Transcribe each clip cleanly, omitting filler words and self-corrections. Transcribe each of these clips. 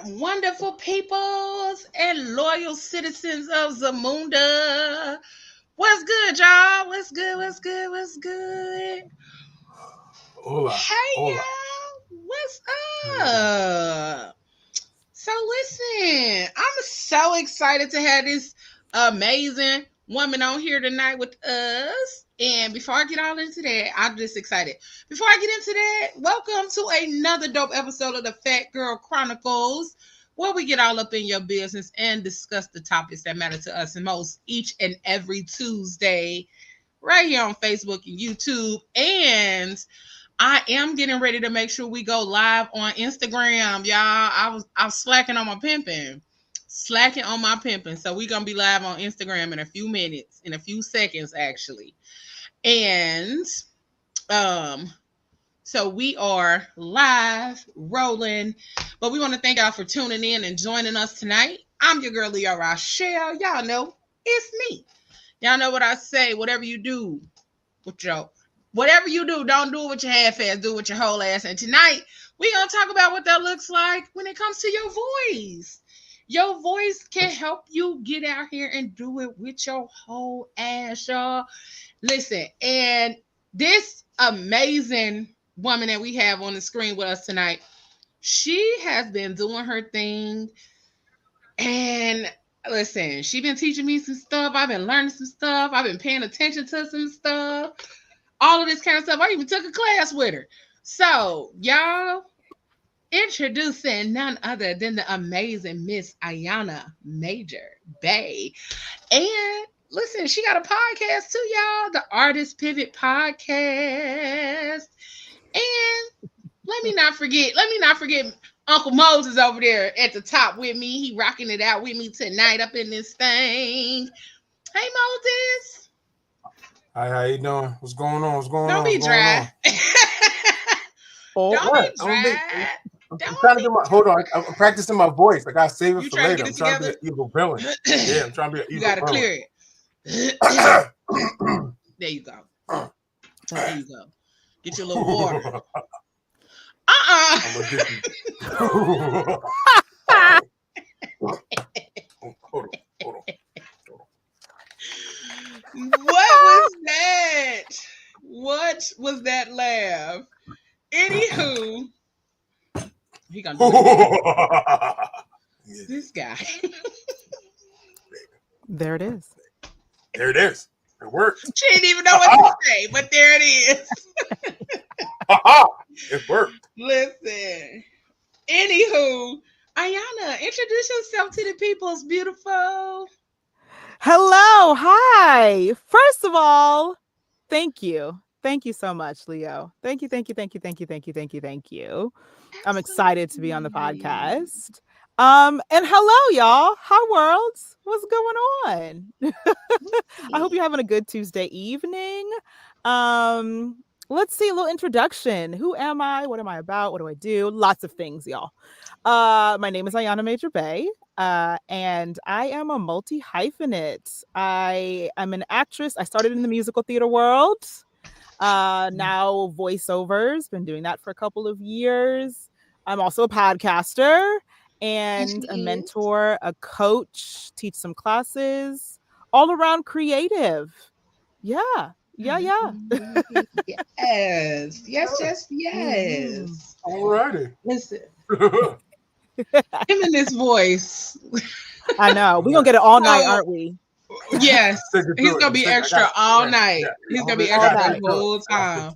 wonderful peoples and loyal citizens of Zamunda. What's good, y'all? What's good? What's good? What's good? Hola. Hey, Hola. y'all. What's up? So, listen, I'm so excited to have this amazing woman on here tonight with us. And before I get all into that, I'm just excited. Before I get into that, welcome to another dope episode of the Phat Girl Chronicles, where we get all up in your business and discuss the topics that matter to us the most each and every Tuesday, right here on Facebook and YouTube. And I am getting ready to make sure we go live on Instagram, y'all. I was slacking on my pimping. Slacking on my pimping. So we're gonna be live on Instagram in a few minutes, in a few seconds actually. And so we are live, rolling. But we want to thank y'all for tuning in and joining us tonight. I'm your girl Leo Rochelle. Y'all know it's me. Y'all know what I say. Whatever you do with your whatever you do, don't do it with your half-ass, do it with your whole ass. And tonight, we're going to talk about what that looks like when it comes to your voice. Your voice can help you get out here and do it with your whole ass, y'all. Listen, and this amazing woman that we have on the screen with us tonight, she has been doing her thing. And listen, she's been teaching me some stuff. I've been learning some stuff. I've been paying attention to some stuff. All of this kind of stuff. I even took a class with her. So, y'all, introducing none other than the amazing Miss Ayana Major Bay. And listen, she got a podcast too, y'all. The Artist Pivot Podcast. And let me not forget Uncle Moses over there at the top with me. He rocking it out with me tonight up in this thing. Hey, Moses. Hi, how you doing? What's going on? What's going Don't on? be What's going dry. on? Don't What? be dry. I'm trying to get my. Hold on. I'm practicing my voice. I gotta save it You for trying to later. get I'm it trying to together? be an evil villain. Yeah, I'm trying to be an You evil gotta villain. clear it. There you go. There you go. Get your little water. I'm gonna get you. Hold on. What was that? What was that laugh? Anywho, he gonna do it. This guy. There it is. There it is. It worked. She didn't even know what to say, but there it is. It worked. Listen. Anywho, Ayana, introduce yourself to the people's beautiful. Hello. Hi. First of all, thank you. Thank you so much, Leo. Thank you. I'm excited to be on the podcast. And hello, y'all. Hi, world. What's going on? I hope you're having a good Tuesday evening. Let's see a little introduction. Who am I? What am I about? What do I do? Lots of things, y'all. My name is Ayana Major Bay. And I am a multi-hyphenate. I am an actress. I started in the musical theater world. Now voiceovers, been doing that for a couple of years. I'm also a podcaster and a mentor, a coach, teach some classes, all around creative. Yeah. Yes. All righty. Listen. Him and his voice. I know. We're gonna get it all night, aren't we? Yes. He's gonna be extra all night. He's gonna be extra the whole time.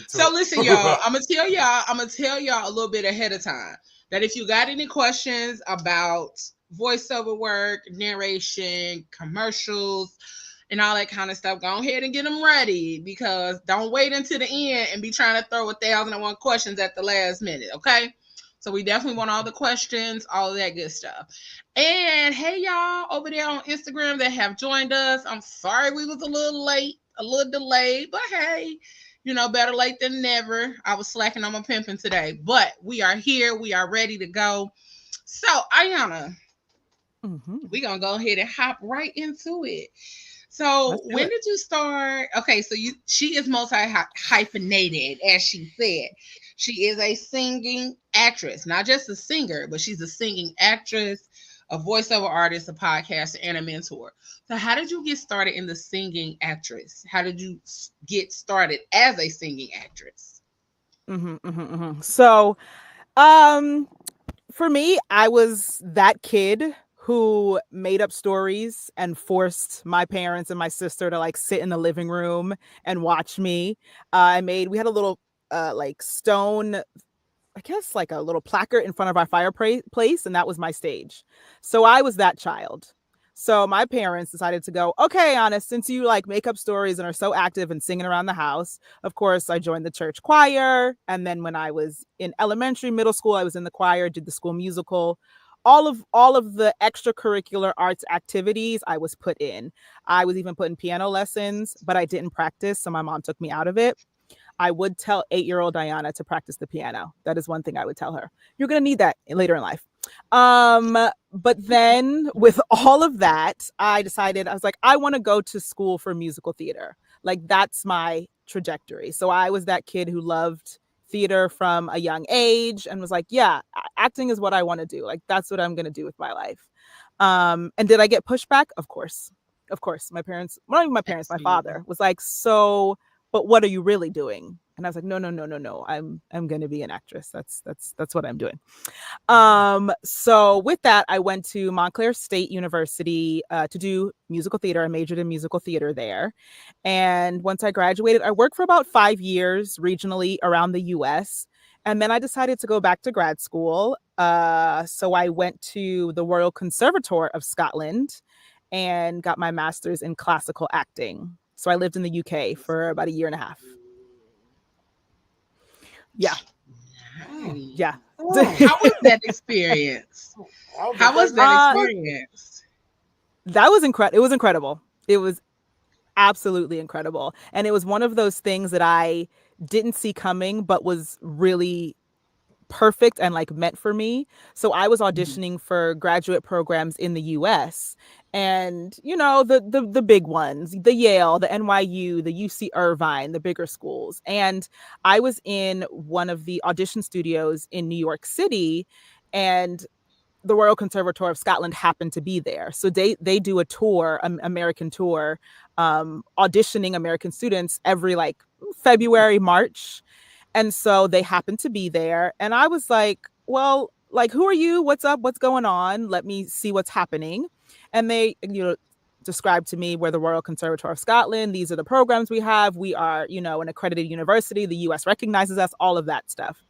So listen, y'all. I'm gonna tell y'all a little bit ahead of time that if you got any questions about voiceover work, narration, commercials, and all that kind of stuff, go ahead and get them ready, because don't wait until the end and be trying to throw 1,001 questions at the last minute, okay? So we definitely want all the questions, all of that good stuff. And hey, y'all over there on Instagram that have joined us, I'm sorry we was a little late, a little delayed, but hey, better late than never. I was slacking on my pimping today, but we are here. We are ready to go. So, Ayana, we're going to go ahead and hop right into it. So when did you start? Okay, so she is multi-hyphenated, as she said. She is a singing actress, not just a singer, but she's a singing actress, a voiceover artist, a podcaster, and a mentor. So, how did you get started in the singing actress? How did you get started as a singing actress? So, um, for me, I was that kid who made up stories and forced my parents and my sister to like sit in the living room and watch me. We had a little like stone, I guess like a little placard in front of our fireplace, and that was my stage. So I was that child. So my parents decided to go, okay, Anna, since you like make up stories and are so active and singing around the house, of course, I joined the church choir. And then when I was in elementary, middle school, I was in the choir, did the school musical. All of the extracurricular arts activities I was put in. I was even put in piano lessons, but I didn't practice, so my mom took me out of it. I would tell 8-year-old Ayana to practice the piano. That is one thing I would tell her. You're going to need that later in life. But then with all of that, I decided, I was like, I want to go to school for musical theater. Like that's my trajectory. So I was that kid who loved theater from a young age and was like, yeah, acting is what I want to do. Like that's what I'm going to do with my life. And did I get pushback? Of course. Of course. My parents, well, not even my parents, my father was like, so but what are you really doing? And I was like, no. I'm going to be an actress. That's what I'm doing. So with that, I went to Montclair State University to do musical theater. I majored in musical theater there. And once I graduated, I worked for about 5 years regionally around the US. And then I decided to go back to grad school. So I went to the Royal Conservatoire of Scotland and got my master's in classical acting. So I lived in the UK for about a year and a half. Yeah. Nice. Yeah. How was that experience? How was that experience? That was incredible. It was incredible. It was absolutely incredible. And it was one of those things that I didn't see coming, but was really perfect and like meant for me. So I was auditioning for graduate programs in the US, and you know, the big ones, the Yale, the NYU, the UC Irvine, the bigger schools. And I was in one of the audition studios in New York City, and the Royal Conservatoire of Scotland happened to be there. So they do a tour, American tour, auditioning American students every like February, March. And so they happened to be there. And I was like, well, like, who are you? What's up? What's going on? Let me see what's happening. And they, described to me, we're the Royal Conservatoire of Scotland. These are the programs we have. We are, an accredited university. The US recognizes us, all of that stuff.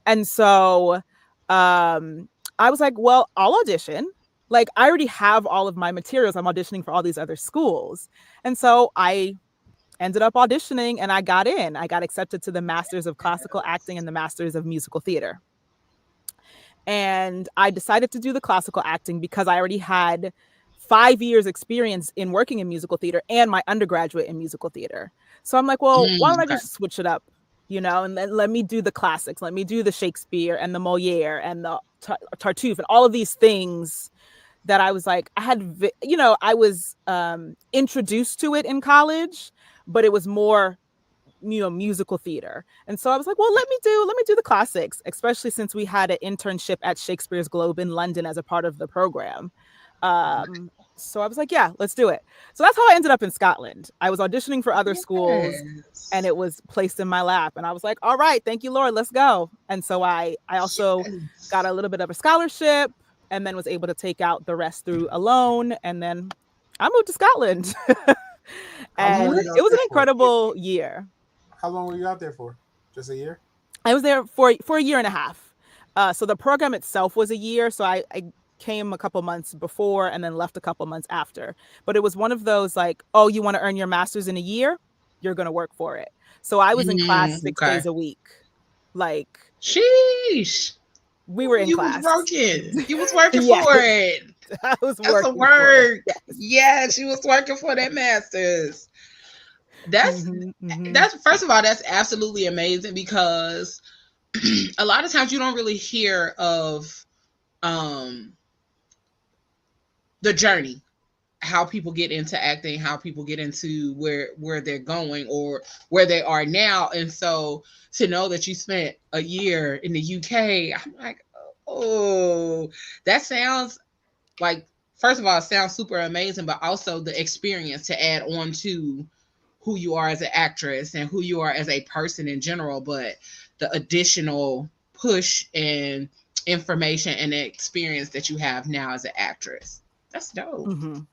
And so I was like, well, I'll audition. Like, I already have all of my materials. I'm auditioning for all these other schools. And so I ended up auditioning and I got in. I got accepted to the Masters of Classical Acting and the Masters of Musical Theater. And I decided to do the classical acting because I already had 5 years experience in working in musical theater and my undergraduate in musical theater. So I'm like, well, why don't I just switch it up, and then let me do the classics. Let me do the Shakespeare and the Moliere and the Tartuffe and all of these things that I was like, I was introduced to it in college, but it was more, musical theater. And so I was like, well, let me do the classics, especially since we had an internship at Shakespeare's Globe in London as a part of the program. So I was like, yeah, let's do it. So that's how I ended up in Scotland. I was auditioning for other schools and it was placed in my lap. And I was like, all right, thank you, Lord, let's go. And so I also got a little bit of a scholarship and then was able to take out the rest through a loan. And then I moved to Scotland. And it was an incredible year. How long were you out there for? Just a year? I was there for a year and a half. So the program itself was a year. So I came a couple months before and then left a couple months after. But it was one of those like, oh, you want to earn your master's in a year? You're going to work for it. So I was in class 6 days a week. Like, sheesh. We were in class. You was working for it. I was That's working a work. Yes. Yeah, she was working for that master's. That's first of all, that's absolutely amazing because a lot of times you don't really hear of the journey how people get into acting, how people get into where they're going or where they are now. And so to know that you spent a year in the UK, I'm like, oh, that sounds like, first of all, it sounds super amazing, but also the experience to add on to who you are as an actress and who you are as a person in general, but the additional push and information and the experience that you have now as an actress. That's dope. Mm-hmm. That's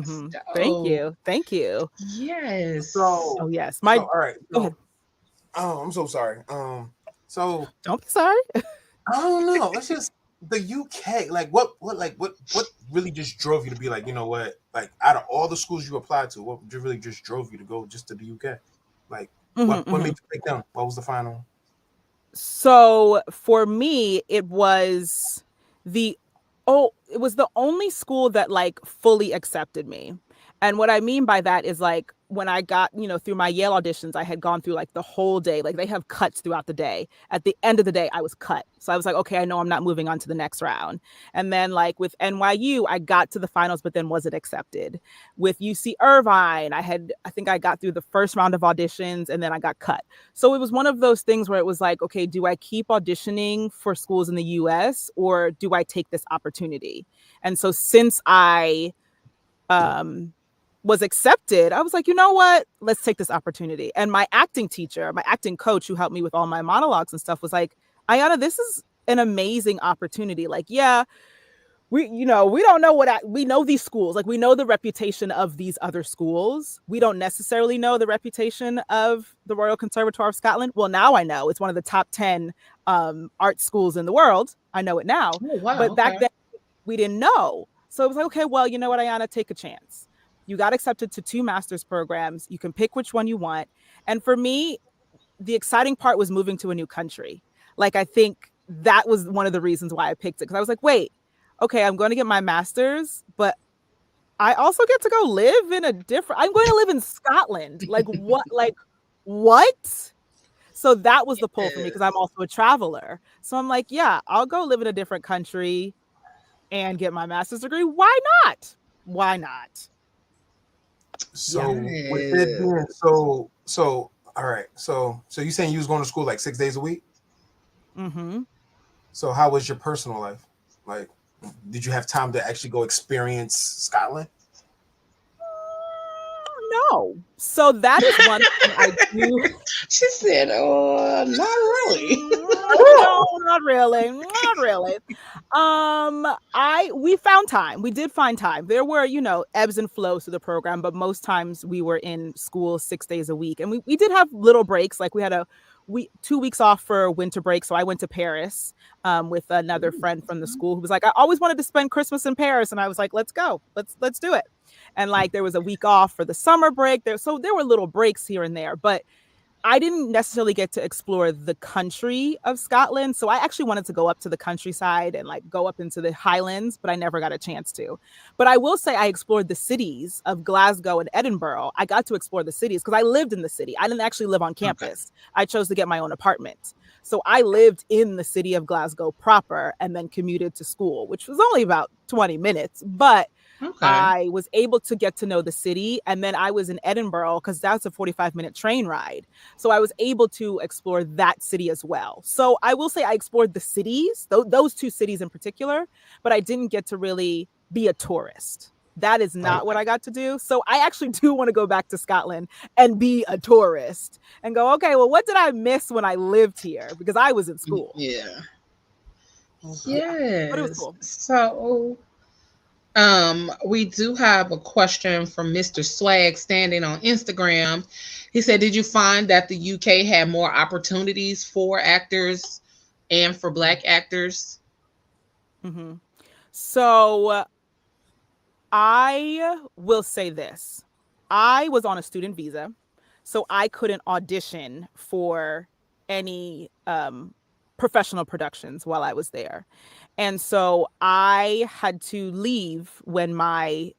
Mm-hmm. Thank dope. you. Thank you. Yes. Oh So, yes. so all right. Go ahead. So, oh, I'm so sorry. So Don't be sorry. I don't know. Let's just the UK. Like, what really just drove you to be like, you know what? Like, out of all the schools you applied to, what really just drove you to go just to the UK? Like, what made you pick them? What was the final? So for me, it was the only school that like fully accepted me. And what I mean by that is like when I got, through my Yale auditions, I had gone through like the whole day. Like they have cuts throughout the day. At the end of the day, I was cut. So I was like, okay, I know I'm not moving on to the next round. And then like with NYU, I got to the finals, but then wasn't accepted. With UC Irvine, I think I got through the first round of auditions and then I got cut. So it was one of those things where it was like, okay, do I keep auditioning for schools in the US or do I take this opportunity? And so since I was accepted, I was like, you know what? Let's take this opportunity. And my acting teacher, my acting coach who helped me with all my monologues and stuff was like, Ayana, this is an amazing opportunity. Like, yeah, we don't know we know these schools. Like we know the reputation of these other schools. We don't necessarily know the reputation of the Royal Conservatoire of Scotland. Well, now I know it's one of the top 10 art schools in the world. I know it now. Oh, wow. But back Okay. then we didn't know. So it was like, okay, well, you know what, Ayana, take a chance. You got accepted to 2 master's programs. You can pick which one you want. And for me, the exciting part was moving to a new country. Like, I think that was one of the reasons why I picked it. Because I was like, wait, okay, I'm going to get my master's, but I also get to go live in I'm going to live in Scotland. Like, what? Like, what? So that was the pull for me because I'm also a traveler. So I'm like, yeah, I'll go live in a different country and get my master's degree. Why not? Why not? So Yes. with it being so all right. So you saying you was going to school like 6 days a week? Mm-hmm. So how was your personal life? Like, did you have time to actually go experience Scotland? No. So that is one thing I do. She said, oh, not really. No, not really. Not really. We found time. We did find time. There were, ebbs and flows to the program, but most times we were in school 6 days a week. And we did have little breaks. Like we had 2 weeks off for winter break. So I went to Paris with another friend from the school who was like, I always wanted to spend Christmas in Paris. And I was like, let's go. Let's do it. And like there was a week off for the summer break there. So there were little breaks here and there, but I didn't necessarily get to explore the country of Scotland. So I actually wanted to go up to the countryside and like go up into the Highlands, but I never got a chance to. But I will say I explored the cities of Glasgow and Edinburgh. I got to explore the cities because I lived in the city. I didn't actually live on campus. Okay. I chose to get my own apartment. So I lived in the city of Glasgow proper and then commuted to school, which was only about 20 minutes. But okay. I was able to get to know the city. And then I was in Edinburgh because that's a 45-minute train ride. So I was able to explore that city as well. So I will say I explored the cities, those 2 cities in particular, but I didn't get to really be a tourist. That is not what I got to do. So I actually do want to go back to Scotland and be a tourist and go, okay, well, what did I miss when I lived here? Because I was in school. Yeah. Yes. But it was cool. So we do have a question from Mr. Swag Standing on Instagram. He said, did you find that the UK had more opportunities for actors and for Black actors? Mm-hmm. So I will say this. I was on a student visa, so I couldn't audition for any professional productions while I was there. And so I had to leave when my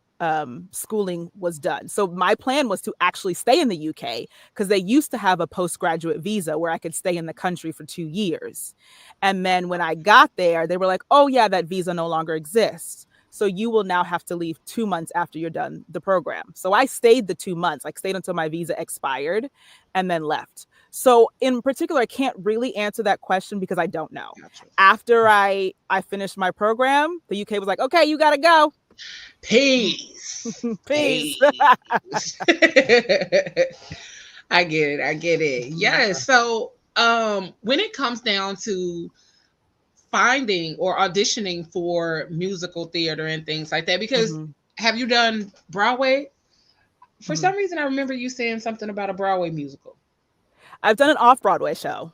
schooling was done. So my plan was to actually stay in the UK because they used to have a postgraduate visa where I could stay in the country for 2 years. And then when I got there, they were like, oh yeah, that visa no longer exists. So you will now have to leave 2 months after you're done the program. So I stayed the 2 months, like stayed until my visa expired and then left. So in particular, I can't really answer that question because I don't know. Gotcha. After I finished my program, the UK was like, okay, you got to go. Peace. Peace. I get it. I get it. Yes. So when it comes down to finding or auditioning for musical theater and things like that, because have you done Broadway? For some reason, I remember you saying something about a Broadway musical. I've done an off-Broadway show.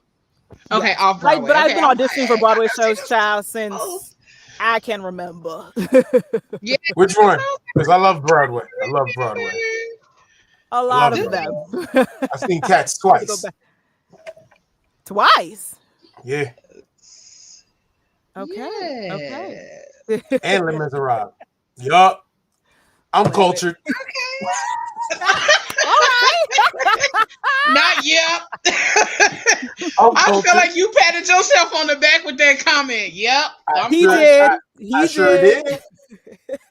Okay, yes. off-Broadway. But I've been auditioning for Broadway shows, child, since I can remember. Yeah. Which one? Because I love Broadway. I love Broadway. A lot of them. I've seen Cats twice. Twice? Yeah. Okay. Yeah. Okay. And Les Miserables. Yup. I'm cultured. Not yep. I feel like you patted yourself on the back with that comment. Yep. He did. He sure did.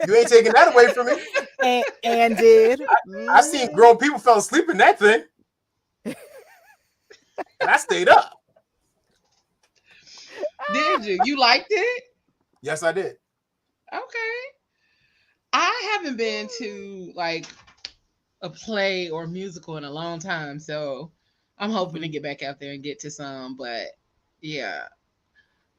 You ain't taking that away from me. And did. I seen grown people fell asleep in that thing. And I stayed up. Did you? You liked it? Yes, I did. Okay. I haven't been to like a play or musical in a long time, so I'm hoping to get back out there and get to some. But yeah,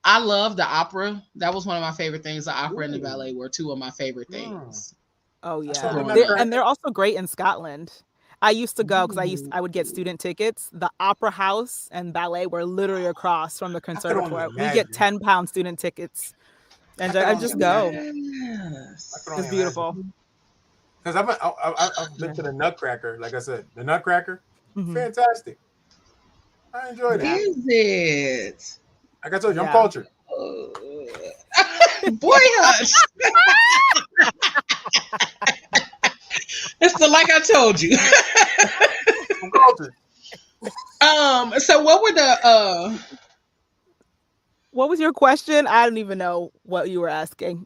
I love the opera. That was one of my favorite things. The opera and the ballet were two of my favorite things. Oh yeah, and they're also great in Scotland. I used to go because I would get student tickets. The Opera House and ballet were literally across from the conservatoire. We get £10 student tickets, and I just go. Yes. It's beautiful. Because I've been to the Nutcracker. Like I said, the Nutcracker, fantastic. I enjoyed it. Is it? Like I told you, I'm cultured. Boy, hush. It's the like I told you. I'm cultured. So what were the what was your question? I don't even know what you were asking.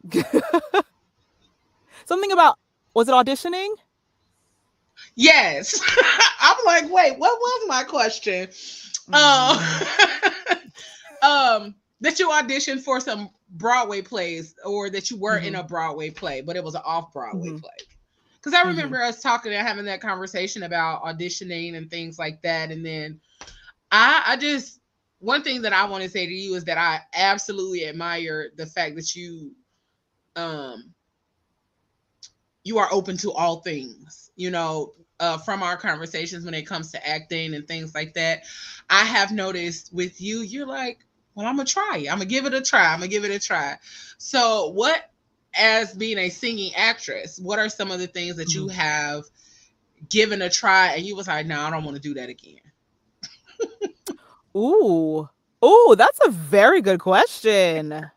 Something about, was it auditioning? Yes. I'm like, wait, what was my question? That you auditioned for some Broadway plays, or that you were in a Broadway play, but it was an off-Broadway play. Because I remember us talking and having that conversation about auditioning and things like that. And then I just, one thing that I want to say to you is that I absolutely admire the fact that you are open to all things, from our conversations when it comes to acting and things like that. I have noticed with you, you're like, well, I'm going to try it. I'm going to give it a try. So what, as being a singing actress, what are some of the things that you have given a try and you was like, no, I don't want to do that again? Ooh, that's a very good question.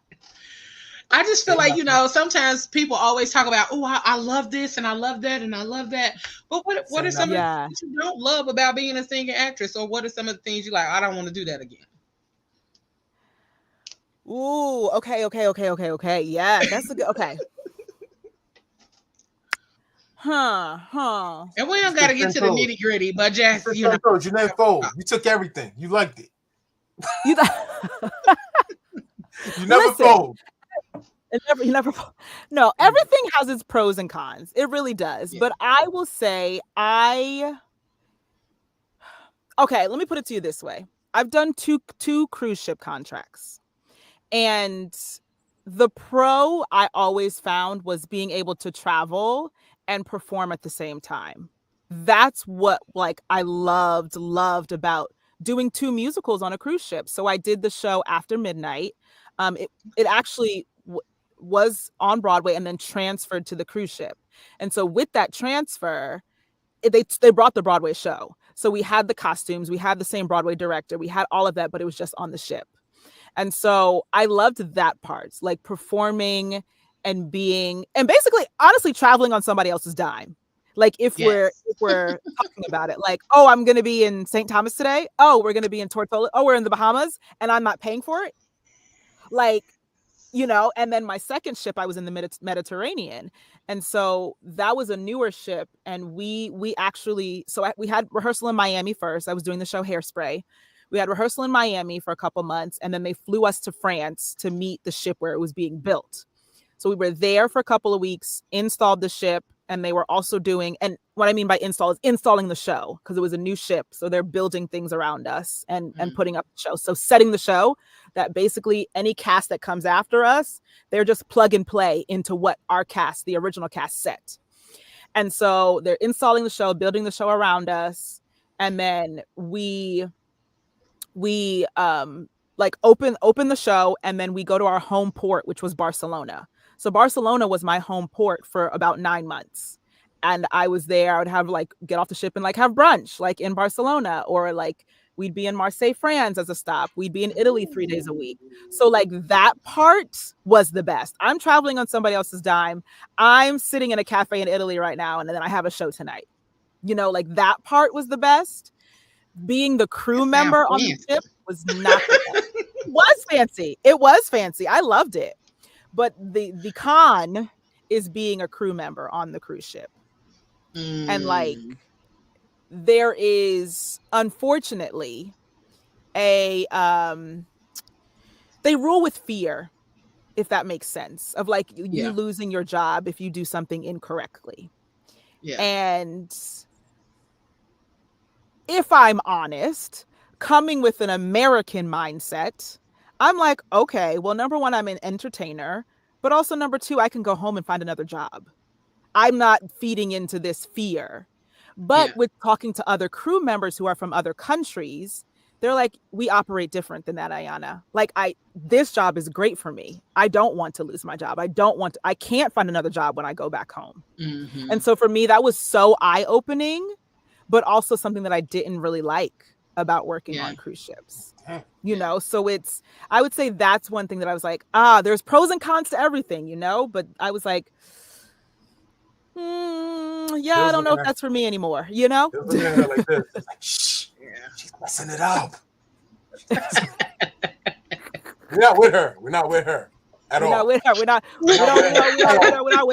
I just feel like, sometimes people always talk about, I love this and I love that and I love that. But what are some of the things you don't love about being a singing actress? Or what are some of the things you like, I don't want to do that again? Ooh, okay. Yeah, that's a good, okay. And we don't got to get to the nitty gritty, but just, Jeanette Fold, you took everything. You liked it. You never fold. You never. No, everything has its pros and cons. It really does. Yeah. But I will say okay, let me put it to you this way. I've done two cruise ship contracts. And the pro I always found was being able to travel and perform at the same time. That's what I loved about doing 2 musicals on a cruise ship. So I did the show After Midnight. It actually was on Broadway and then transferred to the cruise ship. And so with that transfer, they brought the Broadway show. So we had the costumes, we had the same Broadway director, we had all of that, but it was just on the ship. And so I loved that part, like performing and basically, honestly, traveling on somebody else's dime. Like if we're talking about it, like, oh, I'm going to be in St. Thomas today. Oh, we're going to be in Tortola. Oh, we're in the Bahamas and I'm not paying for it. Like you know, and then my second ship, I was in the Mediterranean. And so that was a newer ship. And we actually, we had rehearsal in Miami first. I was doing the show Hairspray. We had rehearsal in Miami for a couple months, and then they flew us to France to meet the ship where it was being built. So we were there for a couple of weeks, installed the ship, and they were also doing, and what I mean by install is installing the show, because it was a new ship. So they're building things around us and putting up the show. So setting the show that basically any cast that comes after us, they're just plug and play into what our cast, the original cast, set. And so they're installing the show, building the show around us. And then we like open the show, and then we go to our home port, which was Barcelona. So Barcelona was my home port for about 9 months. And I was there. I would have like get off the ship and like have brunch like in Barcelona, or like we'd be in Marseille, France as a stop. We'd be in Italy 3 days a week. So like that part was the best. I'm traveling on somebody else's dime. I'm sitting in a cafe in Italy right now, and then I have a show tonight. You know, like that part was the best. Being the crew member on the ship was not the best. It was fancy. It was fancy. I loved it. But the con is being a crew member on the cruise ship. And like there is unfortunately they rule with fear, if that makes sense, of like you losing your job if you do something incorrectly. Yeah. And if I'm honest, coming with an American mindset, I'm like, okay, well, number one, I'm an entertainer, but also number two, I can go home and find another job. I'm not feeding into this fear. But with talking to other crew members who are from other countries, they're like, we operate different than that, Ayana. Like, this job is great for me. I don't want to lose my job. I can't find another job when I go back home. Mm-hmm. And so for me, that was so eye-opening, but also something that I didn't really like about working on cruise ships. You know, so I would say that's one thing that I was like, there's pros and cons to everything, you know, but I was like, I don't know if that's for me anymore, you know? Like this. It's like, shh, she's messing it up. We're not with her. We're not with her at all. We're not with her. We're not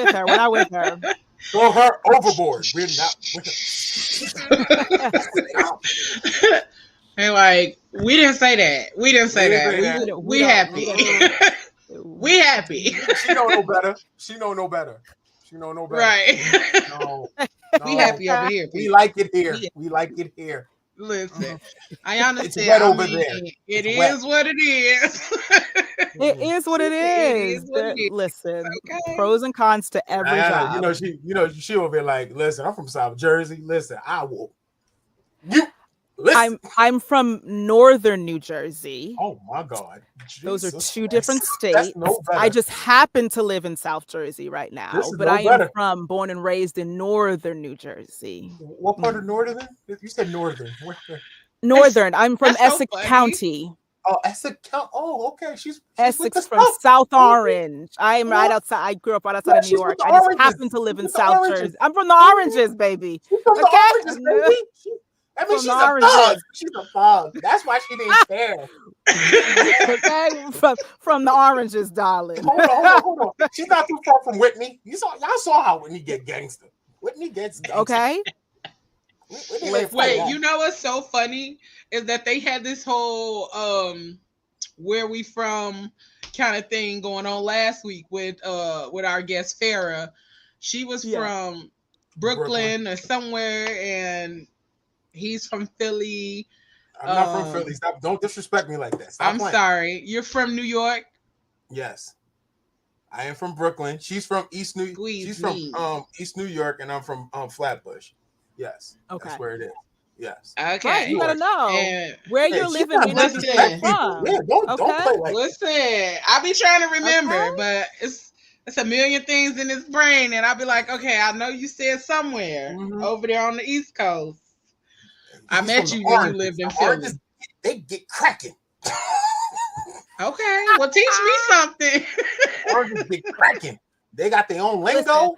with her. Throw her overboard. We're not with her. And like, we didn't say that. We didn't say that. We happy. We happy. She don't know better. She don't know better. Right. No. We happy over here. We like it here. We like it here. Listen, Ayana said, wet over there. It is what it is. It is what it is. Listen, pros and cons to every job. She will be like, listen, I'm from South Jersey. Listen, I will. I'm from northern New Jersey. Oh my God. Those are two different states. I just happen to live in South Jersey right now, but I am born and raised in northern New Jersey. What part of northern? You said northern. Northern. I'm from Essex County. Oh, Essex County. Oh, okay. She's Essex from South Orange. I'm right outside. I grew up right outside of New York. I just happen to live in South Jersey. I'm from the Oranges, baby. She's from the Oranges, baby. I mean, she's a thug. She's a thug. That's why she didn't care. Okay, from the Oranges, darling. Hold on. She's not too far from Whitney. Y'all saw how Whitney get gangster. Whitney gets gangster. Okay. Wait, you know what's so funny is that they had this whole where we from kind of thing going on last week with our guest Farrah. She was from Brooklyn or somewhere, and he's from Philly. I'm not from Philly. Stop! Don't disrespect me like that. I'm sorry. You're from New York. Yes, I am from Brooklyn. She's from East New. She's from East New York, and I'm from Flatbush. Yes, that's where it is. Yes. Okay. Right, you gotta know where you're living. From. Yeah, don't play like. Listen, I be trying to remember, but it's a million things in his brain, and I'll be like, okay, I know you said somewhere over there on the East Coast. I met you when you lived in Philly. They get cracking. Okay, well, teach me something. Oranges get cracking. They got their own lingo.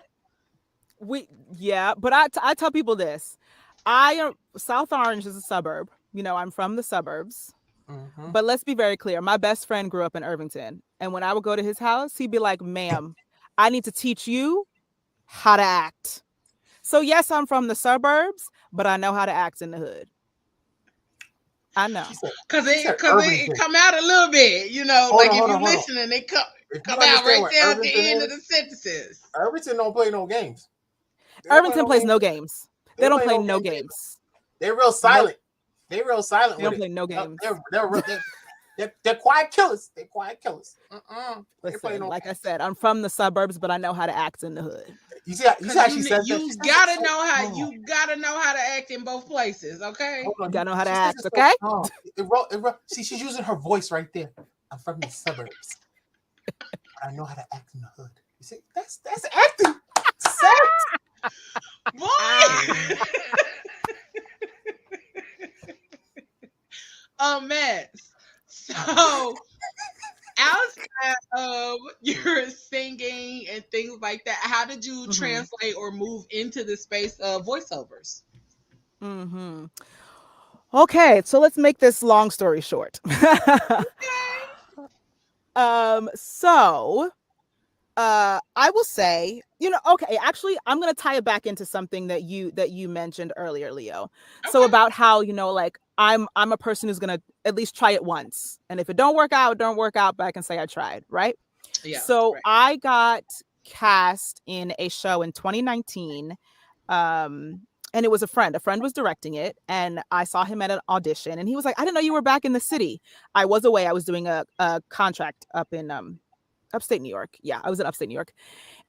But I tell people this. South Orange is a suburb. You know, I'm from the suburbs. Mm-hmm. But let's be very clear. My best friend grew up in Irvington, And when I would go to his house, he'd be like, ma'am, I need to teach you how to act. So yes, I'm from the suburbs, but I know how to act in the hood. I know. Cause it Irvington. come out a little bit, Hold like on, if hold you on, hold on. listening, they If you come out understand right what there at Irvington the end of is, the sentences. Irvington don't play no games. They don't play Irvington no plays games. no games. They don't play no games. They're real silent. They're real silent They with don't play it. no games. They're quiet killers. They're quiet killers. Listen, like I said, I'm from the suburbs, but I know how to act in the hood. You see how she says that? You gotta know how you gotta know how to act in both places, okay? You gotta know how to act, okay? See, she's using her voice right there. I'm from the suburbs. I know how to act in the hood. You see, that's acting. Boy. Man. So outside of your singing and things like that, how did you translate or move into the space of voiceovers? Okay, so let's make this long story short. I will say, okay, actually, I'm gonna tie it back into something that you mentioned earlier, Leo. Okay. So about how, like I'm a person who's gonna at least try it once. And if it don't work out, but I can say I tried, right? Yeah. So right. I got cast in a show in 2019. And it was a friend was directing it, and I saw him at an audition, and he was like, I didn't know you were back in the city. I was away. I was doing a contract up in upstate New York. Yeah, I was in upstate New York.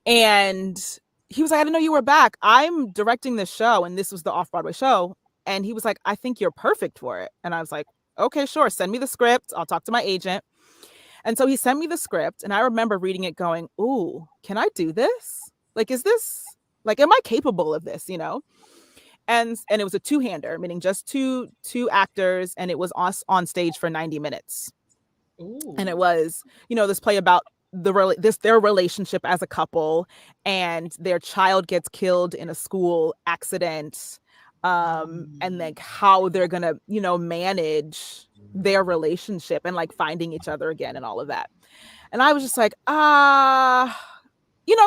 And he was like, I didn't know you were back. I'm directing this show, and this was the off-Broadway show. And he was like, I think you're perfect for it. And I was like, okay, sure. Send me the script. I'll talk to my agent. And so he sent me the script, and I remember reading it going, ooh, can I do this? Like, is this, like, am I capable of this, And it was a two-hander, meaning just two actors, and it was on stage for 90 minutes. Ooh. And it was, this play about their relationship as a couple, and their child gets killed in a school accident, and like how they're gonna, manage their relationship and like finding each other again and all of that. And I was just like,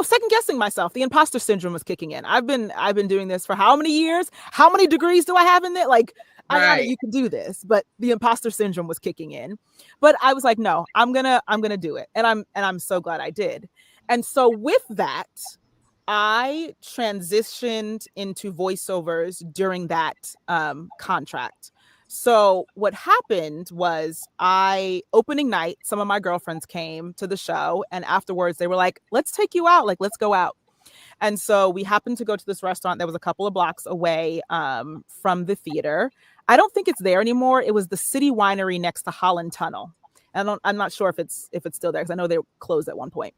second guessing myself. The imposter syndrome was kicking in. I've been doing this for how many years? How many degrees do I have in it? Like, right. I know you can do this, but the imposter syndrome was kicking in. But I was like, no, I'm gonna do it, and I'm so glad I did. And so with that, I transitioned into voiceovers during that contract. So what happened was opening night, some of my girlfriends came to the show, and afterwards they were like, let's take you out. Like, let's go out. And so we happened to go to this restaurant that was a couple of blocks away from the theater. I don't think it's there anymore. It was the City Winery next to Holland Tunnel. I'm not sure if it's still there, because I know they were closed at one point.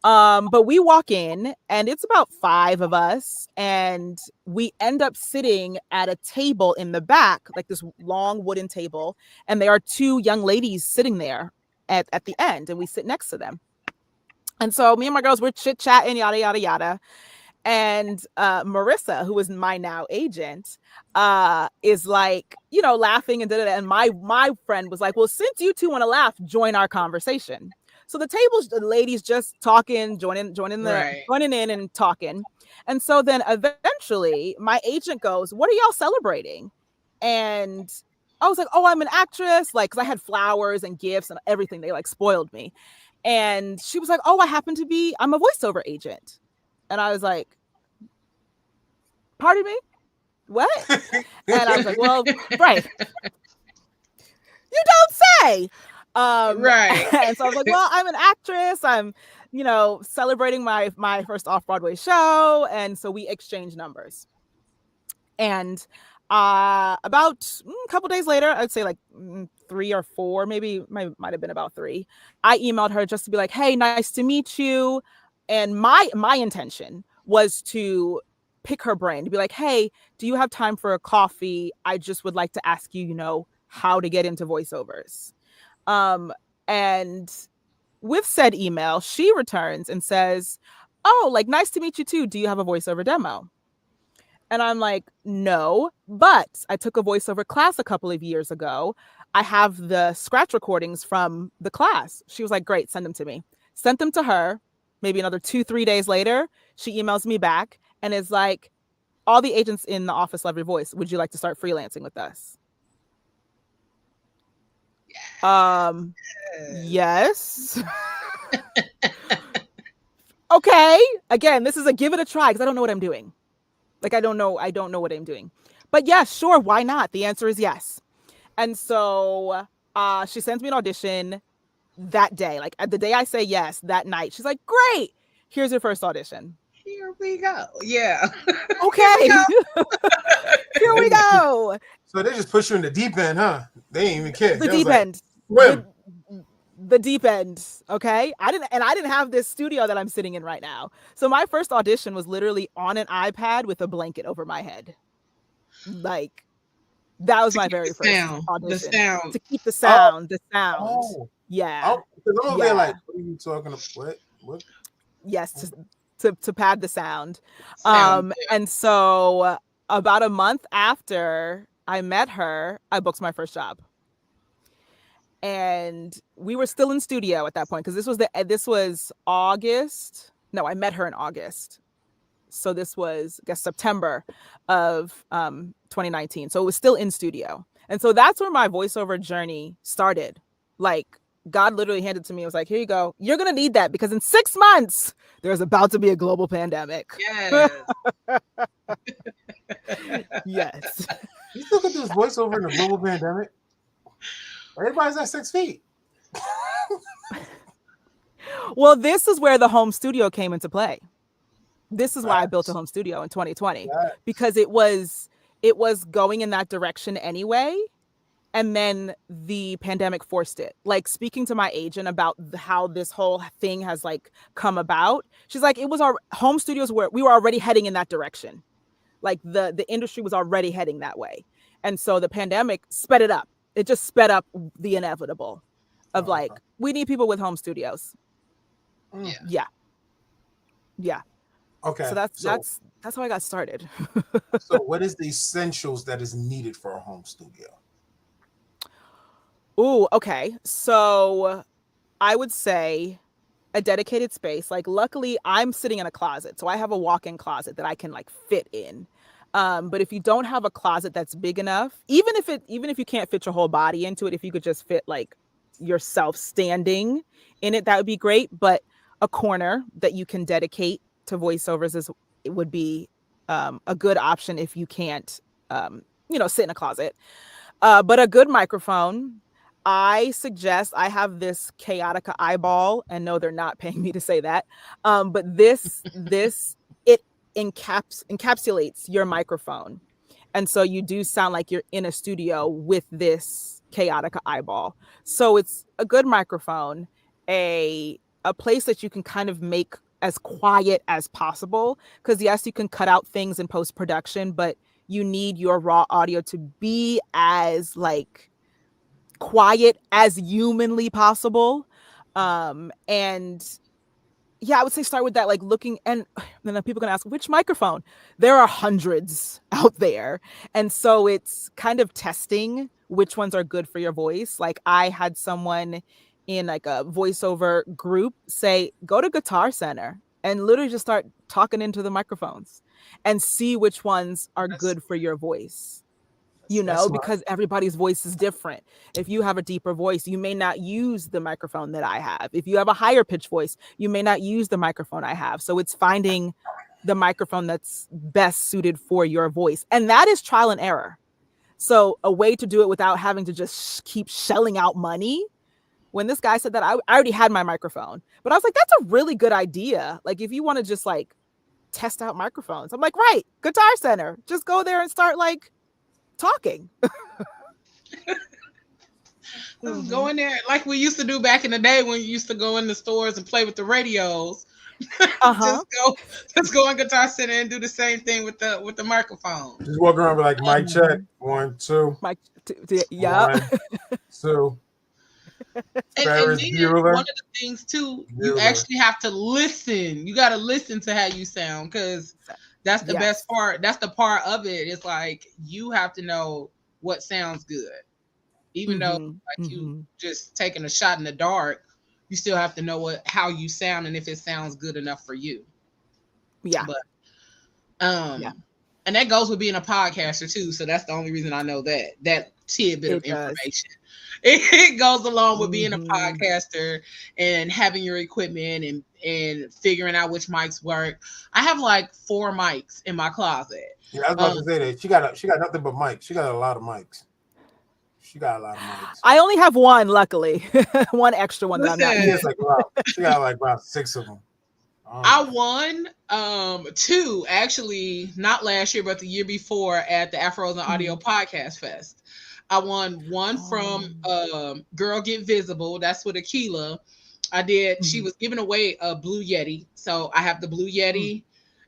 But we walk in, and it's about 5 of us, and we end up sitting at a table in the back, like this long wooden table, and there are 2 young ladies sitting there at the end, and we sit next to them. And so me and my girls, we're chit-chatting, yada, yada, yada. And Marissa, who is my now agent, is like, laughing and da-da-da. And my friend was like, well, since you 2 want to laugh, join our conversation. So the ladies just talking, joining in and talking. And so then eventually my agent goes, what are y'all celebrating? And I was like, oh, I'm an actress. Like, cause I had flowers and gifts and everything. They like spoiled me. And she was like, oh, I'm a voiceover agent. And I was like, pardon me? What? And I was like, well, right. You don't say. Right. And so I was like, well, I'm an actress. I'm, celebrating my first off-Broadway show. And so we exchanged numbers. And about a couple days later, I'd say like 3 or 4, maybe might have been about 3. I emailed her just to be like, hey, nice to meet you. And my intention was to pick her brain, to be like, hey, do you have time for a coffee? I just would like to ask you, how to get into voiceovers. And with said email, she returns and says, oh, like, nice to meet you too. Do you have a voiceover demo? And I'm like, no, but I took a voiceover class a couple of years ago. I have the scratch recordings from the class. She was like, great, send them to me. Sent them to her. Maybe another 2-3 days later, she emails me back and is like, all the agents in the office love your voice. Would you like to start freelancing with us? Yes. Okay. Again, this is a give it a try because I don't know what I'm doing. Like, I don't know what I'm doing. But yeah, sure, why not? The answer is yes. And so she sends me an audition that day. Like, the day I say yes, that night, she's like, great, here's your first audition. Here we go. Yeah. Okay. Here we go. So they just push you in the deep end, huh? They didn't even care. The deep end. The deep end. Okay. I didn't have this studio that I'm sitting in right now. So my first audition was literally on an iPad with a blanket over my head. Like, that was my very first audition. The sound. To keep the sound. The sound. Oh. Yeah. Because I'm over there like, what are you talking about? What? Yes, to pad the sound. And so about a month after I met her, I booked my first job. And we were still in studio at that point because this was August. No, I met her in August. So this was, I guess, September of 2019. So it was still in studio. And so that's where my voiceover journey started. Like, God literally handed it to me. It was like, here you go. You're going to need that because in 6 months, there's about to be a global pandemic. Yes. Yes. You still could do voiceover in a global pandemic? Everybody's at 6 feet. Well, this is where the home studio came into play. This is why I built a home studio in 2020 because it was going in that direction anyway. And then the pandemic forced it. Like, speaking to my agent about how this whole thing has like come about, she's like, it was our home studios where we were already heading in that direction. Like, the industry was already heading that way. And so the pandemic sped it up. It just sped up the inevitable of like, we need people with home studios. Yeah. Okay. So that's how I got started. So what is the essentials that is needed for a home studio? Ooh, okay. So I would say a dedicated space. Like, luckily I'm sitting in a closet. So I have a walk-in closet that I can like fit in. But if you don't have a closet that's big enough, even if you can't fit your whole body into it, if you could just fit like yourself standing in it, that would be great. But a corner that you can dedicate to voiceovers would be a good option if you can't, sit in a closet. But a good microphone. I suggest, I have this Chaotica eyeball, and no, they're not paying me to say that. But this it encapsulates your microphone. And so you do sound like you're in a studio with this Chaotica eyeball. So it's a good microphone, a place that you can kind of make as quiet as possible. Because yes, you can cut out things in post-production, but you need your raw audio to be as like quiet as humanly possible. And yeah, I would say start with that, like looking, and then people can ask, which microphone? There are hundreds out there. And so it's kind of testing which ones are good for your voice. Like, I had someone in like a voiceover group say, go to Guitar Center and literally just start talking into the microphones and see which ones are good for your voice. Because everybody's voice is different. If you have a deeper voice, you may not use the microphone that I have. If you have a higher pitch voice, you may not use the microphone I have. So it's finding the microphone that's best suited for your voice. And that is trial and error. So a way to do it without having to just keep shelling out money. When this guy said that, I already had my microphone, but I was like, that's a really good idea. Like, if you want to just like test out microphones, I'm like, right, Guitar Center, just go there and start like talking. Go in there like we used to do back in the day when you used to go in the stores and play with the radios. Just go in Guitar Center and do the same thing with the microphone. Just walk around with like mic check 1 2 mic yeah 1 2. And then one of the things too, you actually have to listen. You got to listen to how you sound, because That's the Yes. best part. That's the part of it. It's like you have to know what sounds good. Even though like you just taking a shot in the dark, you still have to know how you sound and if it sounds good enough for you. Yeah. But and that goes with being a podcaster too. So that's the only reason I know that tidbit of information. It goes along with being a podcaster and having your equipment and figuring out which mics work. I have like 4 mics in my closet. Yeah, I was about to say that. She got nothing but mics. She got a lot of mics. She got a lot of mics. I only have one, luckily. One extra one that I'm not using. She got like about 6 of them. I won 2 actually, not last year, but the year before at the Afros and Audio Podcast Fest. I won 1 from Girl Get Visible. That's with Akila. I did. She was giving away a Blue Yeti, so I have the Blue Yeti.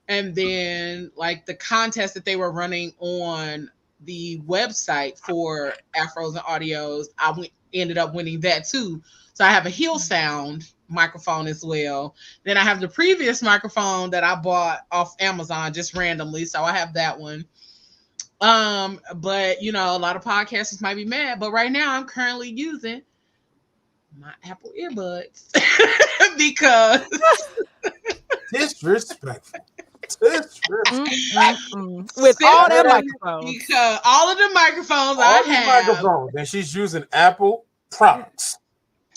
And then like the contest that they were running on the website for Afros and Audios, I ended up winning that too. So I have a Heel Sound microphone as well. Then I have the previous microphone that I bought off Amazon just randomly. So I have that one. But you know, a lot of podcasters might be mad, but right now I'm currently using my Apple earbuds because disrespectful. With all their microphones. Because all of the microphones I have. And she's using Apple products.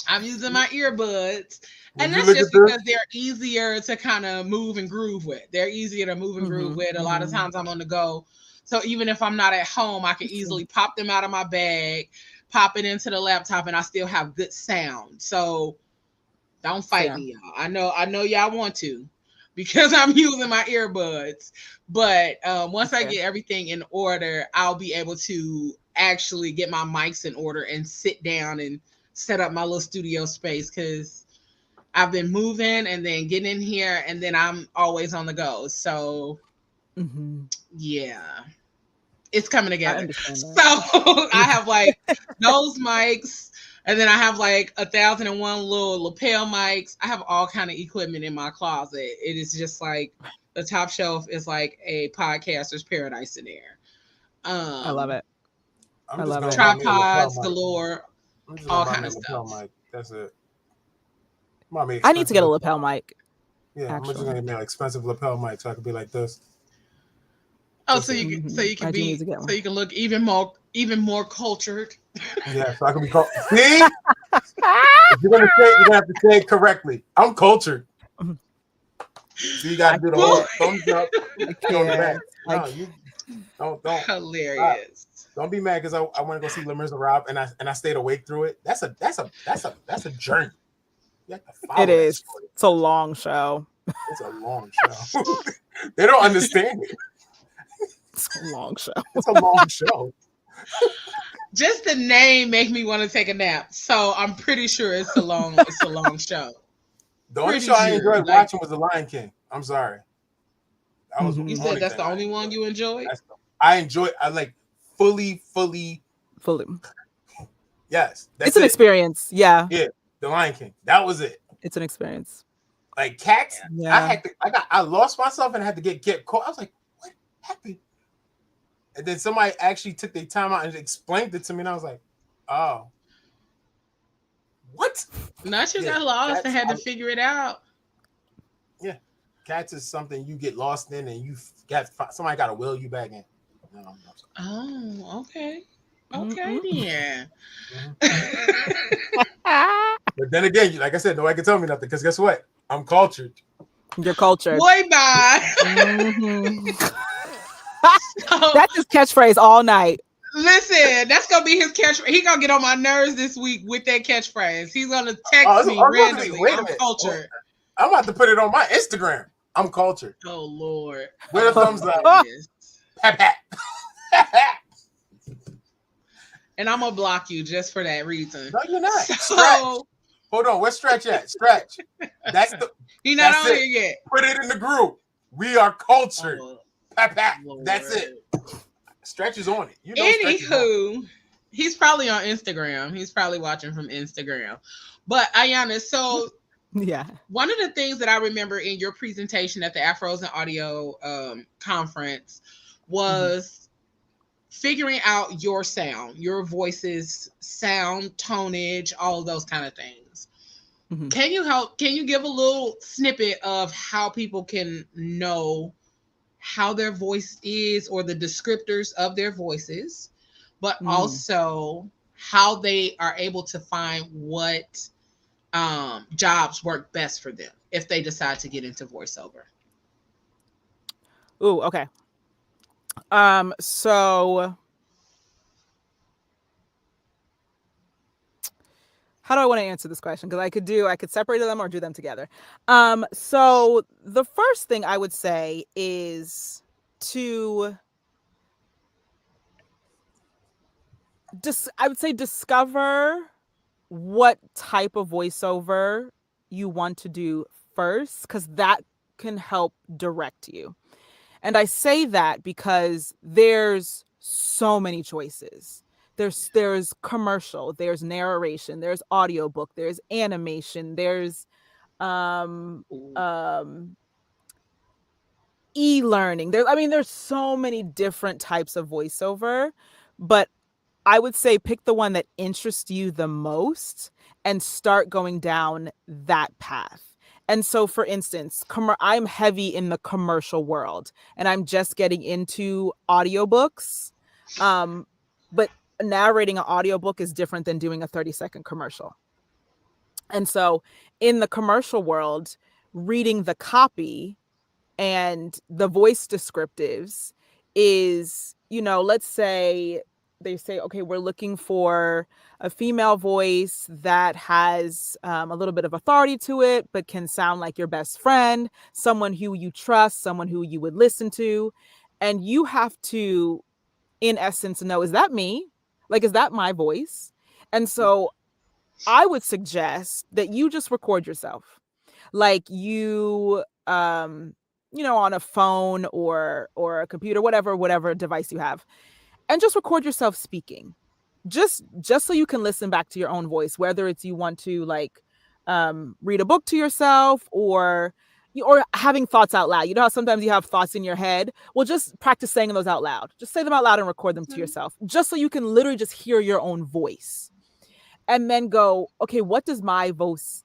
I'm using my earbuds. And that's just because they're easier to kind of move and groove with. They're easier to move and groove with. A lot of times I'm on the go. So even if I'm not at home, I can easily pop them out of my bag, pop it into the laptop, and I still have good sound. So don't fight me, y'all. I know y'all want to because I'm using my earbuds. But once I get everything in order, I'll be able to actually get my mics in order and sit down and set up my little studio space because I've been moving and then getting in here and then I'm always on the go. So yeah, it's coming together. So I have like those mics and then I have like 1,001 little lapel mics. I have all kind of equipment in my closet. It is just like the top shelf is like a podcaster's paradise in there. I love it. I love it. Tripods galore. All kind of stuff. Mic. That's it. I need to get a lapel mic. Yeah, I'm just gonna get an expensive lapel mic so I could be like this. Oh, so you can look even more cultured. Yeah, so I can be called. See, if you're gonna have to say it correctly. I'm cultured. So you got to do the whole thumbs up on the back. No, you don't. Hilarious. Don't be mad because I want to go see Les Miserables and I stayed awake through it. That's a journey. It is. It's a long show. It's a long show. They don't understand it. It's a long show. It's a long show. Just the name make me want to take a nap. So I'm pretty sure it's a long show. The only show I enjoyed watching was The Lion King. I'm sorry. You said that's the only one you enjoyed? I like fully. Yes. It's an experience. Yeah. Yeah. The Lion King. That was it. It's an experience. Like Cats. Yeah. I lost myself and I had to get caught. I was like, what happened? And then somebody actually took their time out and explained it to me, and I was like, oh. What? Not you got lost and had to figure it out. Yeah. Cats is something you get lost in and somebody got to will you back in. No, oh, okay. Okay, then. But then again, like I said, nobody can tell me nothing because guess what? I'm cultured. You're cultured. Boy, bye. That's his catchphrase all night. Listen, that's gonna be his catchphrase. He's gonna get on my nerves this week with that catchphrase. He's gonna text me randomly. I'm cultured. I'm about to put it on my Instagram. I'm cultured. Oh Lord. With a thumbs up. Pat pat. And I'm gonna block you just for that reason. No, you're not. So, hold on, where's Stretch at? Stretch. That's the. He's not on here yet. Put it in the group. We are cultured. Pat pat. That's it. Stretch is on it. You know. Anywho, he's probably on Instagram. He's probably watching from Instagram. But Ayana, so Yeah. One of the things that I remember in your presentation at the Afros and Audio conference Mm-hmm. was figuring out your sound, your voice's sound, tonage, all of those kind of things. Mm-hmm. Can you give a little snippet of how people can know how their voice is or the descriptors of their voices, but Mm. also how they are able to find what jobs work best for them if they decide to get into voiceover? Ooh, okay. So how do I want to answer this question? Because I could separate them or do them together. So the first thing I would say is to I would say discover what type of voiceover you want to do first, because that can help direct you. And I say that because there's so many choices. There's commercial, there's narration, there's audiobook, there's animation, there's um Ooh. um e-learning. There's so many different types of voiceover, but I would say pick the one that interests you the most and start going down that path. And so, for instance, I'm heavy in the commercial world and I'm just getting into audiobooks. Um, but narrating an audiobook is different than doing a 30-second commercial. And so, in the commercial world, reading the copy and the voice descriptives is, let's say they say, okay, we're looking for a female voice that has a little bit of authority to it, but can sound like your best friend, someone who you trust, someone who you would listen to. And you have to, in essence, know, is that me? Like, is that my voice? And so I would suggest that you just record yourself, like on a phone or a computer, whatever device you have, and just record yourself speaking, just so you can listen back to your own voice, whether it's you want to like read a book to yourself, or having thoughts out loud. You know how sometimes you have thoughts in your head? Well, just practice saying those out loud. Just say them out loud and record them to yourself, just so you can literally just hear your own voice. And then go, okay, what does my voice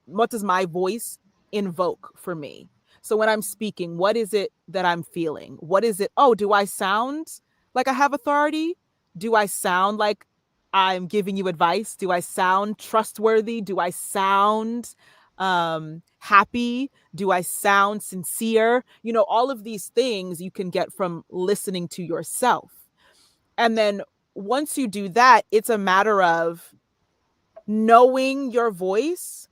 invoke for me? So when I'm speaking, what is it that I'm feeling? What is it? Oh, do I sound like I have authority? Do I sound like I'm giving you advice? Do I sound trustworthy? Do I sound happy? Do I sound sincere? All of these things you can get from listening to yourself. And then once you do that, it's a matter of knowing your voice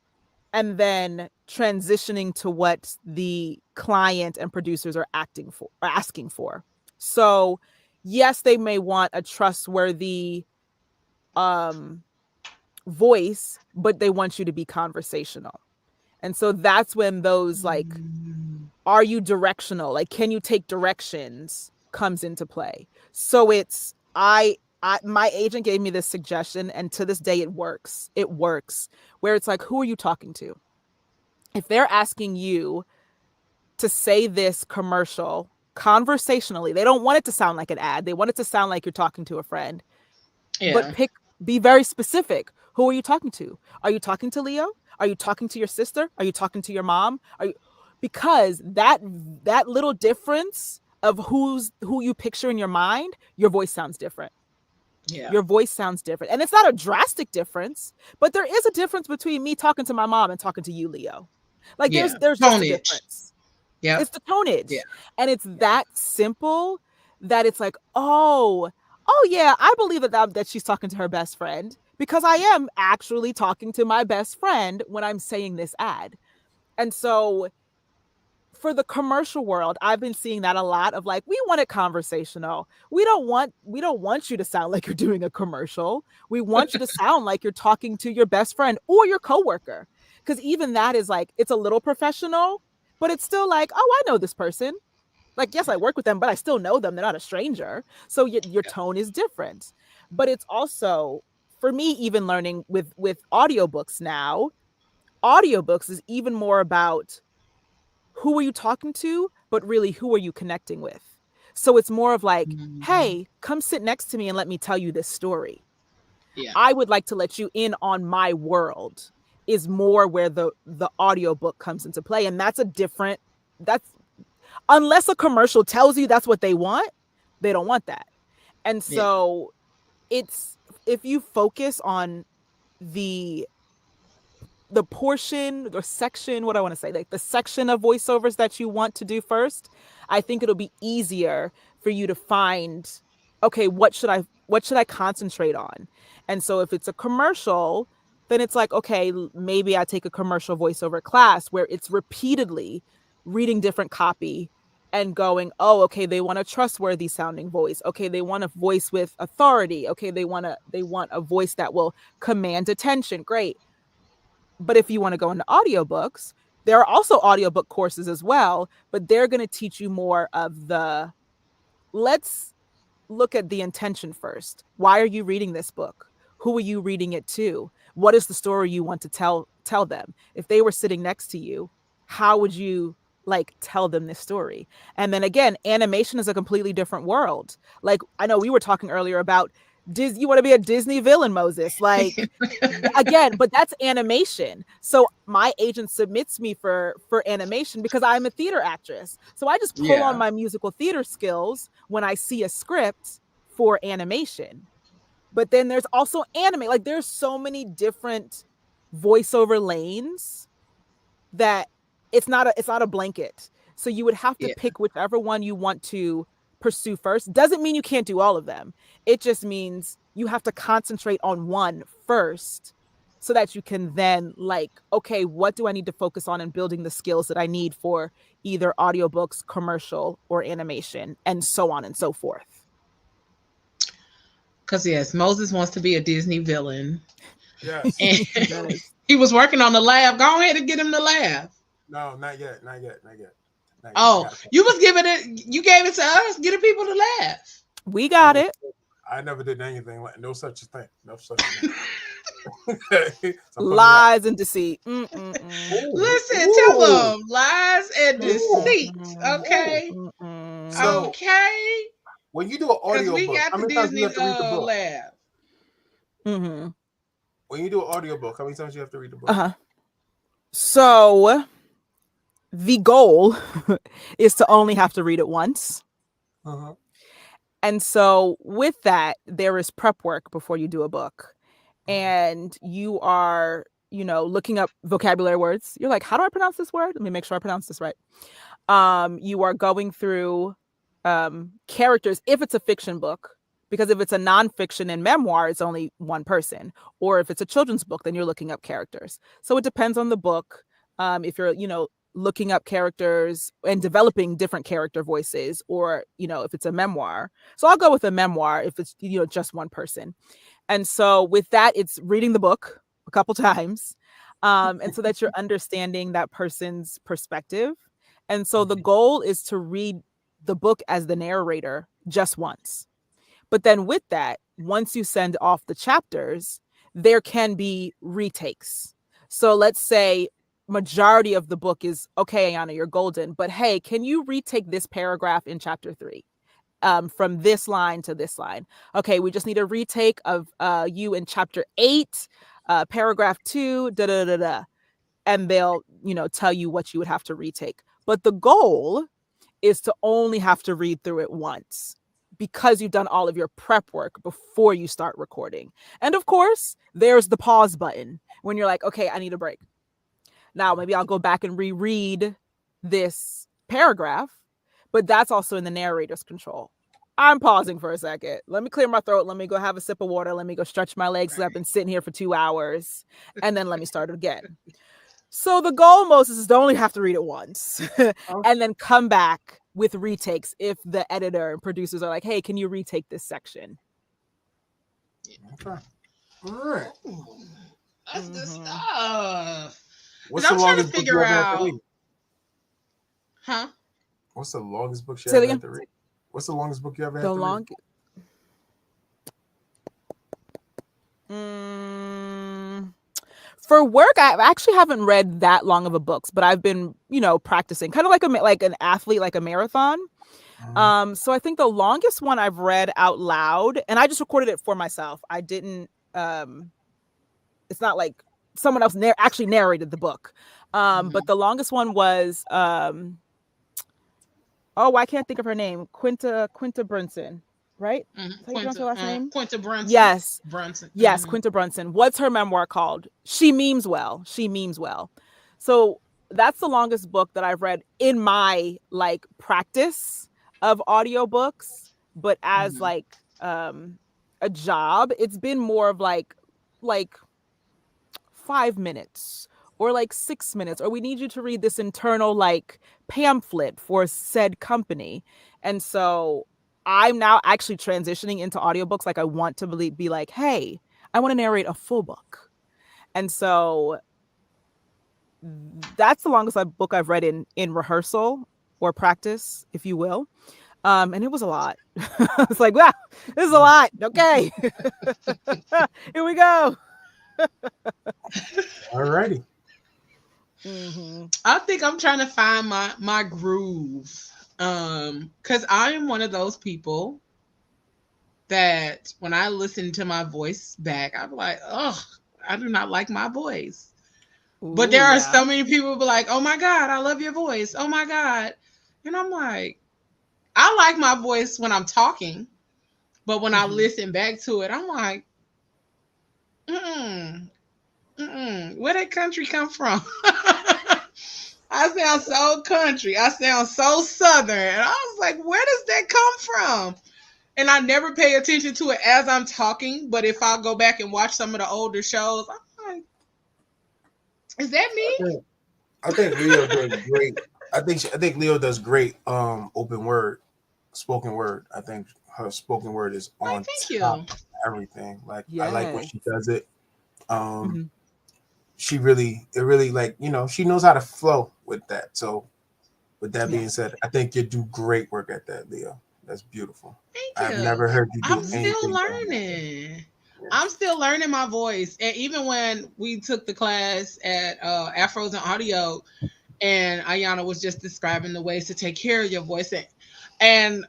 and then transitioning to what the client and producers are asking for. So yes, they may want a trustworthy voice, but they want you to be conversational. And so that's when those like, are you directional? Like, can you take directions comes into play. So it's, my agent gave me this suggestion, and to this day, it works. It works. Where it's like, who are you talking to? If they're asking you to say this commercial conversationally, they don't want it to sound like an ad. They want it to sound like you're talking to a friend. But Yeah. be very specific. Who are you talking to? Are you talking to Leo? Are you talking to your sister? Are you talking to your mom? Because that little difference of who you picture in your mind, your voice sounds different. Yeah. Your voice sounds different. And it's not a drastic difference, but there is a difference between me talking to my mom and talking to you, Leo. Like Yeah. there's just a Tonage. difference. Yeah. It's the tonage. Yeah. And it's that simple that it's like, oh yeah, I believe that she's talking to her best friend, because I am actually talking to my best friend when I'm saying this ad. And so for the commercial world, I've been seeing that a lot of like, we want it conversational. We don't want you to sound like you're doing a commercial. We want you to sound like you're talking to your best friend or your coworker. Because even that is like, it's a little professional, but it's still like, oh, I know this person. Like, yes, I work with them, but I still know them. They're not a stranger. So your tone is different. But it's also, for me, even learning with audiobooks now, audiobooks is even more about who are you talking to, but really who are you connecting with? So it's more of like, hey, come sit next to me and let me tell you this story. Yeah. I would like to let you in on my world is more where the audiobook comes into play. And that's unless a commercial tells you that's what they want, they don't want that. And so it's, if you focus on the portion or section, what I want to say, like the section of voiceovers that you want to do first, I think it'll be easier for you to find, okay, what should I concentrate on? And so if it's a commercial, then it's like, okay, maybe I take a commercial voiceover class where it's repeatedly reading different copy and going, oh, okay, they want a trustworthy sounding voice. Okay, they want a voice with authority. Okay, they want a voice that will command attention. Great. But if you want to go into audiobooks, there are also audiobook courses as well, but they're going to teach you more of the, let's look at the intention first. Why are you reading this book? Who are you reading it to? What is the story you want to tell them? If they were sitting next to you, how would you like tell them this story? And then again, animation is a completely different world. Like, I know we were talking earlier about Disney, you want to be a Disney villain, Moses. Like, again, but that's animation. So my agent submits me for animation because I'm a theater actress. So I just pull on my musical theater skills when I see a script for animation. But then there's also anime. Like, there's so many different voiceover lanes that it's not a blanket. So you would have to pick whichever one you want to pursue first. Doesn't mean you can't do all of them. It just means you have to concentrate on one first so that you can then like, okay, what do I need to focus on in building the skills that I need for either audiobooks, commercial, or animation, and so on and so forth. Because yes, Moses wants to be a Disney villain. Yes. And he was working on the laugh. Go ahead and get him to laugh. No, not yet. Oh, you gave it to us, getting people to laugh. We got it. I never did anything like no such a thing. No such a thing. Lies and deceit. Listen, tell them lies and deceit. Okay. So, okay. When you do an audiobook, we got how many times do you have to read the book? Laugh. When you do an audiobook, how many times do you have to read the book? So the goal is to only have to read it once. And so with that, there is prep work before you do a book. And you are, looking up vocabulary words. You're like, how do I pronounce this word? Let me make sure I pronounce this right. You are going through characters if it's a fiction book, because if it's a nonfiction and memoir, it's only one person. Or if it's a children's book, then you're looking up characters. So it depends on the book. If you're, looking up characters and developing different character voices, or, if it's a memoir. So I'll go with a memoir if it's, just one person. And so with that, it's reading the book a couple times. And so that you're understanding that person's perspective. And so the goal is to read the book as the narrator just once. But then with that, once you send off the chapters, there can be retakes. So let's say majority of the book is, okay, Ayana, you're golden, but hey, can you retake this paragraph in chapter 3? From this line to this line. Okay, we just need a retake of you in chapter 8, paragraph 2, and they'll, tell you what you would have to retake. But the goal is to only have to read through it once, because you've done all of your prep work before you start recording. And of course, there's the pause button when you're like, okay, I need a break. Now, maybe I'll go back and reread this paragraph, but that's also in the narrator's control. I'm pausing for a second. Let me clear my throat. Let me go have a sip of water. Let me go stretch my legs. I've been sitting here for 2 hours, and then let me start again. So the goal, Moses, is to only have to read it once and then come back with retakes if the editor and producers are like, hey, can you retake this section? Okay. All right. That's good stuff. What's the longest book you ever had to read? Huh? What's the longest book you ever had to read? What's the longest book you ever had to read? For work, I actually haven't read that long of a books, but I've been, practicing, kind of like an athlete, like a marathon. So I think the longest one I've read out loud, and I just recorded it for myself. I didn't. It's not like someone else actually narrated the book. But the longest one was I can't think of her name. Quinta Brunson, right? Is that how you pronounce her last name? Quinta Brunson. Yes. Brunson. Yes, Quinta Brunson. What's her memoir called? She Memes Well. So that's the longest book that I've read in my practice of audiobooks, but as a job, it's been more of like 5 minutes or 6 minutes, or we need you to read this internal pamphlet for said company. And so I'm now actually transitioning into audiobooks. I want to be like, hey, I want to narrate a full book. And so that's the longest book I've read in rehearsal or practice, if you will. And it was a lot. It's like, wow, this is a lot. Okay. Here we go. Alrighty. I think I'm trying to find my groove. Because I am one of those people that when I listen to my voice back, I'm like, oh, I do not like my voice. But there are so many people who be like, oh my God, I love your voice. Oh my God. And I'm like, I like my voice when I'm talking. But when I listen back to it, I'm like, where did country come from? I sound so country. I sound so southern. And I was like, where does that come from? And I never pay attention to it as I'm talking. But if I go back and watch some of the older shows, I'm like, is that me? I think Leo does great. I think Leo does great open word, spoken word. I think her spoken word is on top of everything. I like when she does it. She really she knows how to flow with that. So with that being said, I think you do great work at that, Leo. That's beautiful. Thank you. I've never heard you do anything. I'm still learning. I'm still learning my voice. And even when we took the class at Afros and Audio, and Ayana was just describing the ways to take care of your voice. And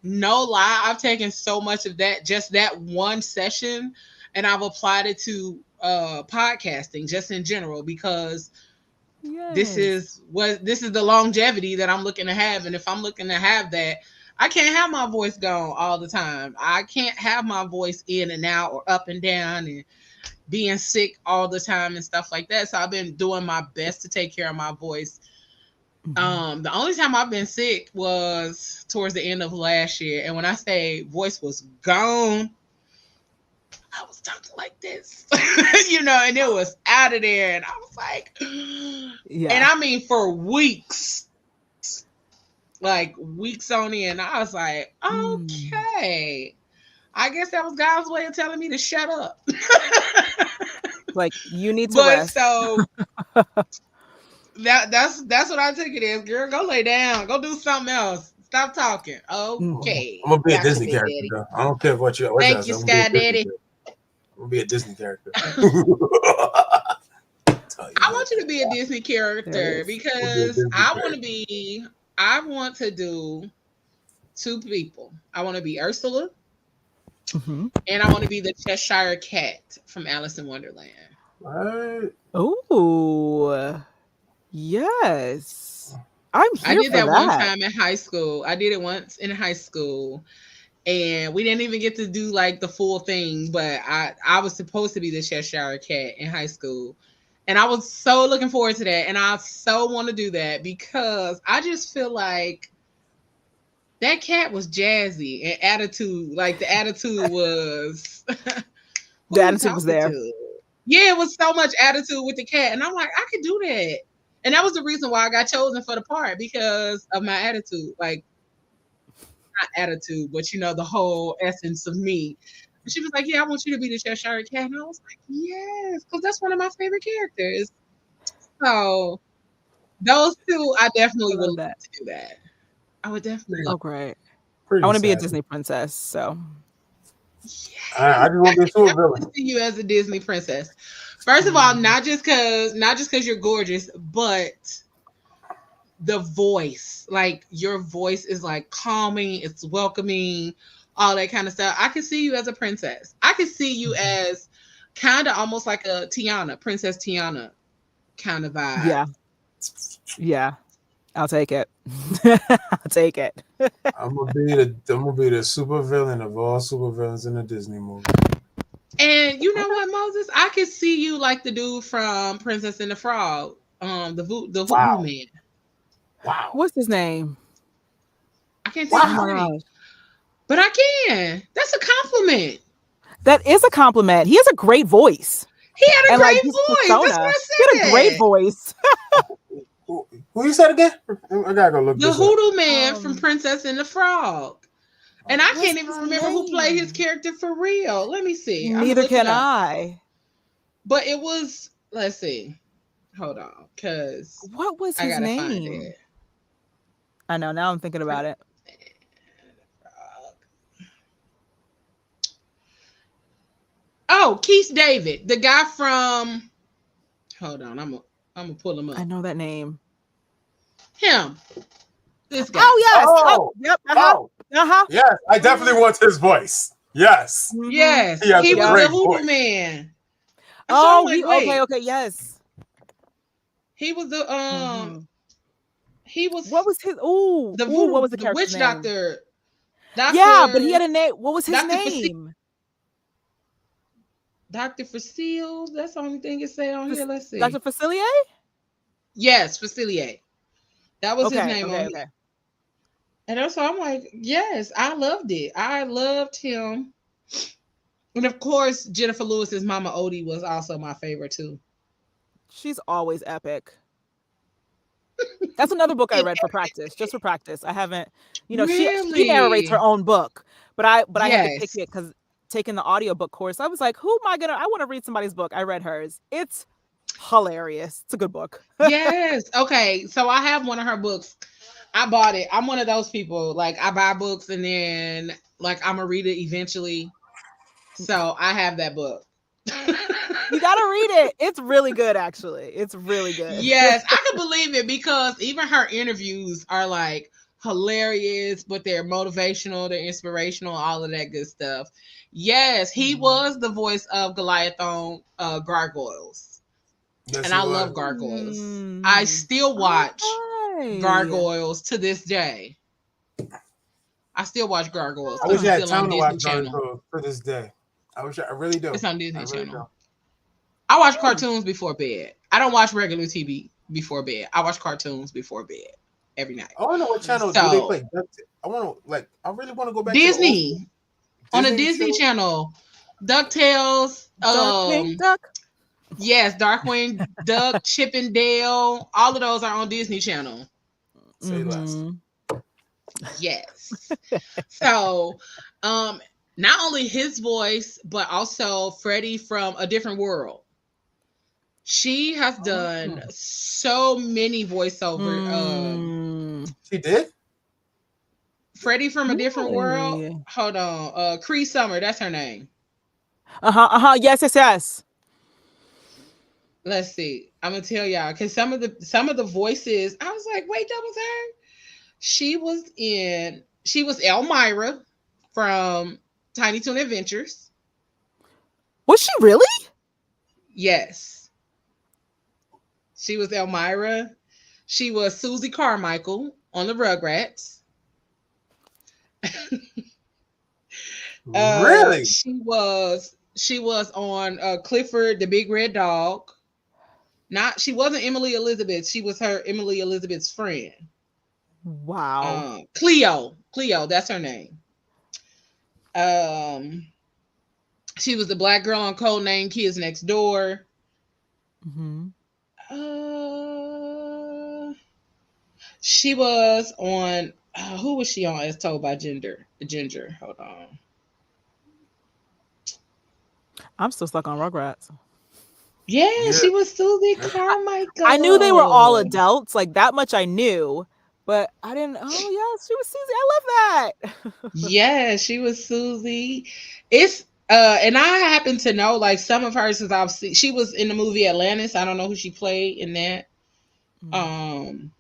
no lie, I've taken so much of that, just that one session, and I've applied it to podcasting just in general, because this is the longevity that I'm looking to have. And if I'm looking to have that, I can't have my voice gone all the time. I can't have my voice in and out or up and down and being sick all the time and stuff like that. So I've been doing my best to take care of my voice. The only time I've been sick was towards the end of last year. And when I say voice was gone, I was talking like this, and it was out of there. And I was like, and I mean, for weeks, weeks on end, I was like, okay, I guess that was God's way of telling me to shut up. You need to rest. So that's what I took it as. Girl, go lay down. Go do something else. Stop talking. Okay. I'm gonna be a Disney character, though. I don't care what you. Thank you, Sky Daddy. I'm gonna be a Disney character. I want you to be a Disney character because I want to do two people. I want to be Ursula, and I want to be the Cheshire Cat from Alice in Wonderland. What? Oh, yes. I did that one time in high school. I did it once in high school, and we didn't even get to do the full thing. But I was supposed to be the Cheshire Cat in high school, and I was so looking forward to that. And I so want to do that because I just feel like that cat was jazzy and attitude. The attitude was the attitude was there. Yeah, it was so much attitude with the cat, and I'm like, I could do that. And that was the reason why I got chosen for the part, because of my attitude. Not attitude, but the whole essence of me. And she was like, yeah, I want you to be the Cheshire Cat. And I was like, yes, because that's one of my favorite characters. So those two, I definitely would love to do that. I would definitely love great. I want to be a Disney princess, so. I just want to be a super I villain. want to see you as a Disney princess. First of all, not just because you're gorgeous, but the voice, like your voice is like calming, it's welcoming, all that kind of stuff. I can see you as a princess. I can see you as kind of almost like a Tiana, Princess Tiana kind of vibe. Yeah. Yeah. I'll take it. I'll take it. I'm gonna be the super villain of all super villains in a Disney movie. And you know what, Moses? I could see you like the dude from Princess and the Frog, the Hoodoo Wow. Man. Wow. What's his name? I can't think of his Oh my name, gosh. but I can. That's a compliment. That is a compliment. He has a great voice. He had a And like great his voice. That's persona. what He I had a great said. voice. Who you said again? I gotta go look The this up. Hoodoo Man from Princess and the Frog. And I What's can't even his remember who played his name? character for real. Let me see. I'm gonna Neither look can it up. I. But it was, let's see. Hold on, because What was I his gotta find name? it. I know. Now I'm thinking about it. Oh, Keith David, the guy from. Hold on, I'm gonna pull him I up. know that name. Him, this guy. Oh yes. Oh, Oh, yep. oh, Uh-huh. yes. I definitely want his voice. Yes, Mm-hmm. Yes, he has he a was Yep. the great Hoodoo voice. Man. And so I'm Oh, like, okay, wait, yes. he was the Mm-hmm. he was What was his the what voodoo, was the the character's witch name? doctor, Yeah, but he Doctor had a name. What was his Doctor Facile. name? Doctor Facile. That's the only thing it say on here. Let's Dr. see. Facilier? Yes, Facilier. That was his Okay, name on okay, here. okay. And also, I'm like, yes, I loved it. I loved him. And of course, Jennifer Lewis's Mama Odie was also my favorite too. She's always epic. That's another book I read for practice, just for practice. I haven't, she narrates her Really? own book, but I had to pick Yes. it because taking the audiobook course, I was like, who am I want to read somebody's book. I read hers. It's hilarious. It's a good book. Yes. Okay. So I have one of her books. I bought it. I'm one of those people. Like I buy books and then like I'm gonna read it eventually. So I have that book. You gotta read it. It's really good, actually. It's really good. Yes, I can believe it because even her interviews are like hilarious, but they're motivational, they're inspirational, all of that good stuff. Yes, he was the voice of Goliath on Gargoyles. Yes, And he I love was. Gargoyles. I still watch Okay. Gargoyles to this day. I still watch Gargoyles I because wish it's I had still on time to Disney watch Channel. Naruto to this day. I really do. It's on I Disney really Channel. do. I watch cartoons before bed. I don't watch regular TV before bed. I watch cartoons before bed every night. I want to know what channel do they So play. I want to I really want to go back to the old Disney on the Disney show. Channel, DuckTales, Darkwing Duck. yes, Darkwing Duck, Chip and Dale, all of those are on Disney Channel. Say less. Yes. So, not only his voice, but also Freddie from A Different World. She has done so many voiceover. She did? Freddie from A Different World. Really? Hold on. Cree Summer, that's her name. Yes. Let's see. I'm gonna tell y'all because some of the voices, I was like, wait, that was her. She was Elmira from Tiny Toon Adventures. Was she really? Yes. She was Elmira. She was Susie Carmichael on the Rugrats. Really? She was on Clifford the Big Red Dog. She wasn't Emily Elizabeth. She was Emily Elizabeth's friend. Wow. Cleo, that's her name. She was the black girl on Codename Kids Next Door. She was on. Who was she on? As told by Ginger. Hold on. I'm still stuck on Rugrats. Yeah, she was Susie Carmichael. I knew they were all adults, like that much I knew, But I didn't. Oh yeah, she was Susie. I love that. Yeah, she was Susie. It's and I happen to know like some of her since I've seen she was in the movie Atlantis. I don't know who she played in that. Mm. Um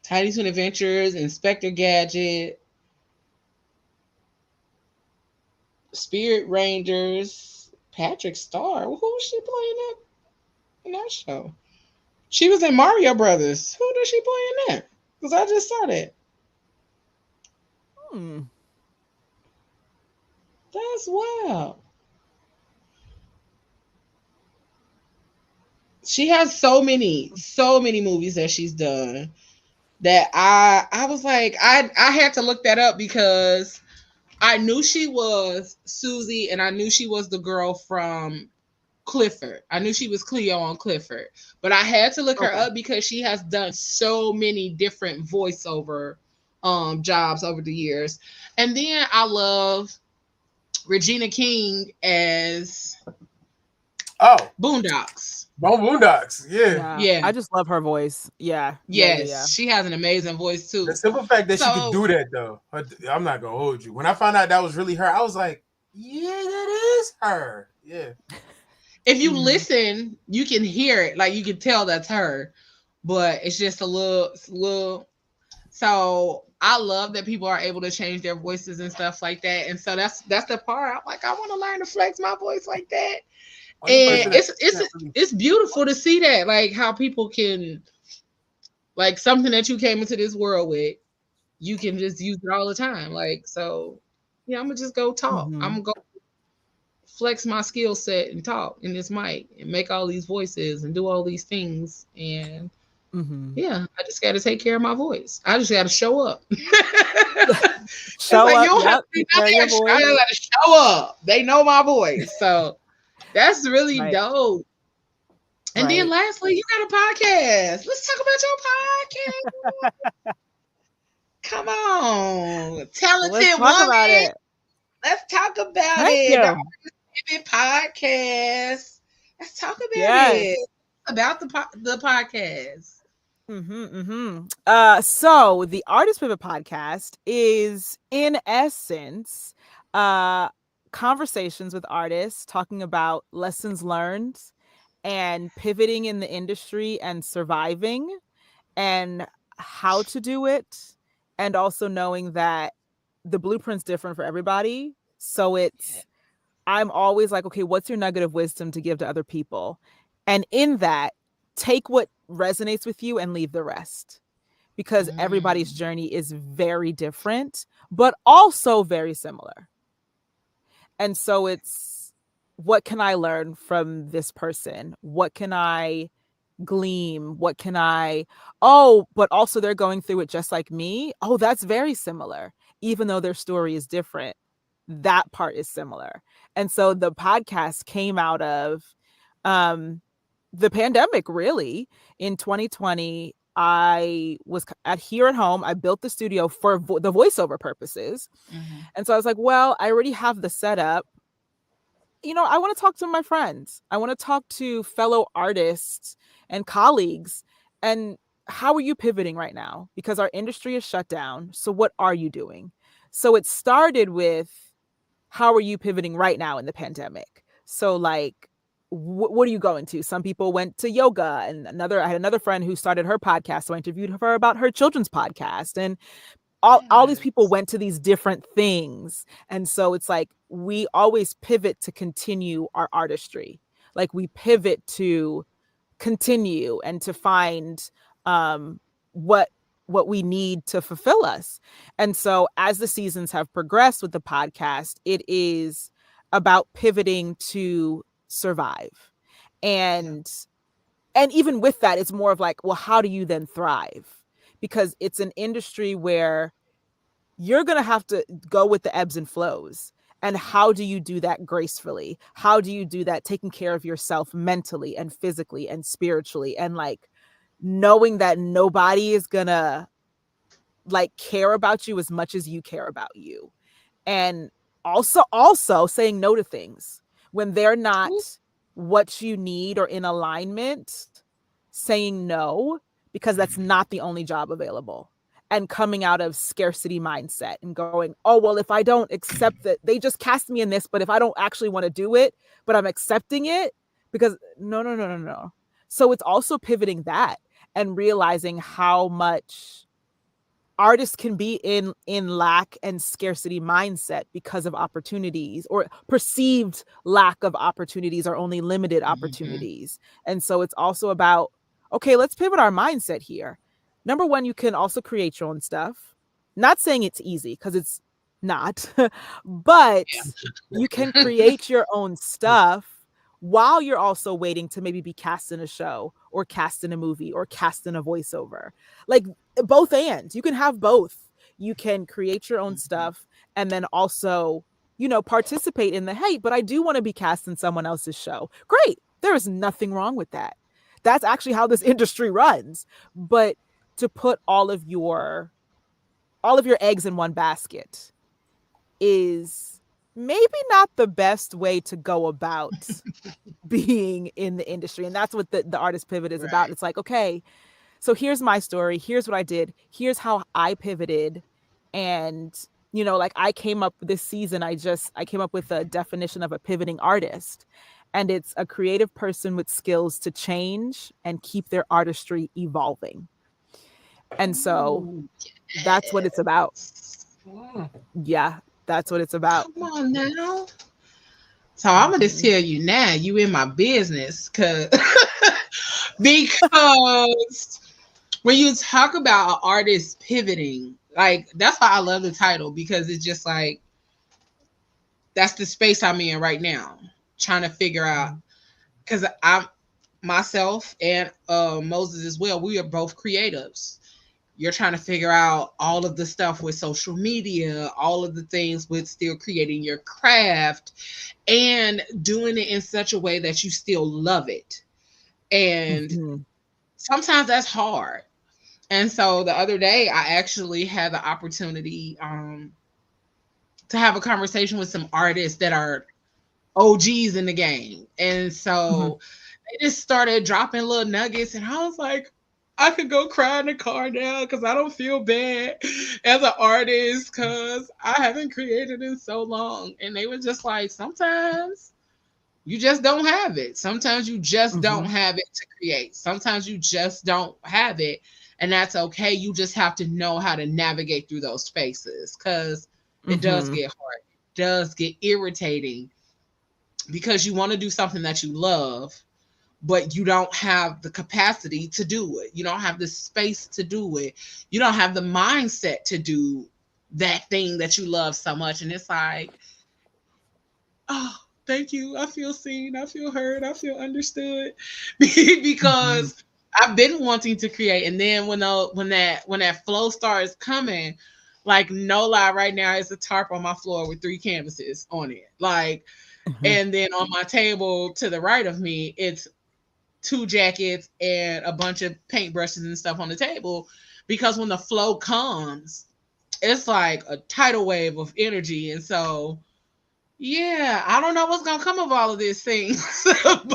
Tiny Toon Adventures, Inspector Gadget, Spirit Rangers, Patrick Star. Who was she playing in that show? She was in Mario Brothers. Who did she play in that? Because I just saw that. Hmm. That's wild. She has so many movies that she's done that I was like I had to look that up because I knew she was Susie and I knew she was the girl from Clifford. I knew she was Cleo on Clifford, but I had to look her Okay. up because she has done so many different voiceover jobs over the years. And then I love Regina King as Oh, Boondocks. Bone Boondocks. Yeah. Yeah, Yeah. I just love her voice. Yeah, yeah, yeah, yeah. Yes, she has an amazing voice The too. simple fact that she could So do that though, I'm not gonna hold you. When I found out that was really her, I was like, yeah, that is her. Yeah. if you Mhm. listen, you can hear it, like you can tell that's her, but it's just a little. So I love that people are able to change their voices and stuff like that, and so that's the part. I'm like, I want to learn to flex my voice like that, Only and person that it's can't really. it's beautiful to see that, like how people can like something that you came into this world with, you can just use it all the time. Like so, yeah, I'm gonna just go talk. I'm Mhm. gonna go flex my skill set and talk in this mic and make all these voices and do all these things. And Mhm. yeah, I just got to take care of my voice. I just got to show up. It's Show like you up. don't have Yep. to be Take care of your nothing extra. I voice. just got to show up. They know my voice, so that's really Right. dope. And then Right. lastly, you got a podcast. Let's talk about your podcast. Come on, Well, let's talented talk about woman. it. Let's talk about Thank it. The you. Artist Pivot Podcast. Let's talk about Yes. it. About the podcast. So the Artist Pivot podcast is, in essence, uh, conversations with artists talking about lessons learned and pivoting in the industry and surviving and how to do it, and also knowing that the blueprint's different for everybody. So I'm always like, okay, what's your nugget of wisdom to give to other people? And in that, take what resonates with you and leave the rest, because everybody's Mm, journey is very different, but also very similar. And so it's, what can I learn from this person? What can I gleam? What can I, oh, but also they're going through it just like me. Oh, that's very similar. Even though their story is different, that part is similar. And so the podcast came out of um the pandemic, really. In 2020, I was at here at home. I built the studio for the voiceover purposes. mhm. And so I was like, well, I already have the setup. I want to talk to my friends. I want to talk to fellow artists and colleagues. And how are you pivoting right now? Because our industry is shut down. So what are you doing? So it started with, how are you pivoting right now in the pandemic? So like, what are you going to? Some people went to yoga, and I had another friend who started her podcast. So I interviewed her about her children's podcast, and all these people Yes. went to these different things. And so it's like, we always pivot to continue our artistry. Like, we pivot to continue and to find um what we need to fulfill us. And so as the seasons have progressed with the podcast, it is about pivoting to survive. Yeah. And even with that, it's more of like, well, how do you then thrive? Because it's an industry where you're going to have to go with the ebbs and flows. And how do you do that gracefully? How do you do that taking care of yourself mentally and physically and spiritually, and like knowing that nobody is going to like care about you as much as you care about you? And also saying no to things when they're not Ooh, what you need or in alignment. Saying no, because that's not the only job available. and coming out of scarcity mindset and going, oh, well, if I don't accept that, they just cast me in this, but if I don't actually want to do it, but I'm accepting it, because no. So it's also pivoting that and realizing how much artists can be in lack and scarcity mindset because of opportunities, or perceived lack of opportunities, or only limited opportunities. And so it's also about, okay, let's pivot our mindset here. Number one, you can also create your own stuff. Not saying it's easy, because it's not, but you can create your own stuff while you're also waiting to maybe be cast in a show, or cast in a movie, or cast in a voiceover. Like, both and. You can have both. You can create your own stuff and then also, participate in the, hey, but I do want to be cast in someone else's show. Great. There is nothing wrong with that. That's actually how this industry runs. But to put all of your eggs in one basket is maybe not the best way to go about being in the industry. And that's what the artist pivot is about. It's like, okay, so here's my story. Here's what I did. Here's how I pivoted. And, like, I came up this season, I came up with a definition of a pivoting artist. And it's a creative person with skills to change and keep their artistry evolving. And so that's what it's about. Yeah, that's what it's about. Come on now. So I'm gonna just tell you now, you in my business, because when you talk about artists pivoting, like, that's why I love the title, because it's just like, that's the space I'm in right now, trying to figure out, because I'm myself and Moses as well, we are both creatives. You're trying to figure out all of the stuff with social media, all of the things with still creating your craft and doing it in such a way that you still love it. And sometimes that's hard. And so the other day, I actually had the opportunity to have a conversation with some artists that are OGs in the game. And so they just started dropping little nuggets, and I was like, I could go cry in the car now, because I don't feel bad as an artist, because I haven't created in so long. And they were just like, sometimes you just don't have it. Sometimes you just don't have it to create. Sometimes you just don't have it. And that's okay. You just have to know how to navigate through those spaces, because it does get hard. It does get irritating, because you want to do something that you love, but you don't have the capacity to do it. You don't have the space to do it. You don't have the mindset to do that thing that you love so much. And it's like, oh, thank you. I feel seen. I feel heard. I feel understood. Because I've been wanting to create. And then when that flow starts coming, like, no lie, right now it's a tarp on my floor with 3 canvases on it. Like, and then on my table to the right of me, it's 2 jackets and a bunch of paintbrushes and stuff on the table, because when the flow comes, it's like a tidal wave of energy. And so, yeah, I don't know what's gonna come of all of these things, but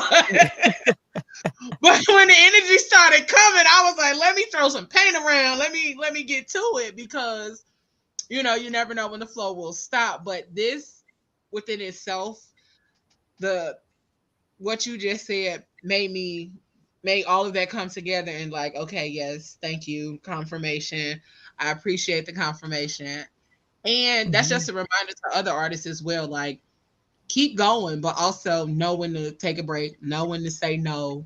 when the energy started coming, I was like, let me throw some paint around. Let me get to it, because you never know when the flow will stop. But this within itself, what you just said made all of that come together, and like, okay, yes, thank you, confirmation. I appreciate the confirmation. And that's just a reminder to other artists as well, like, keep going, but also know when to take a break, know when to say no.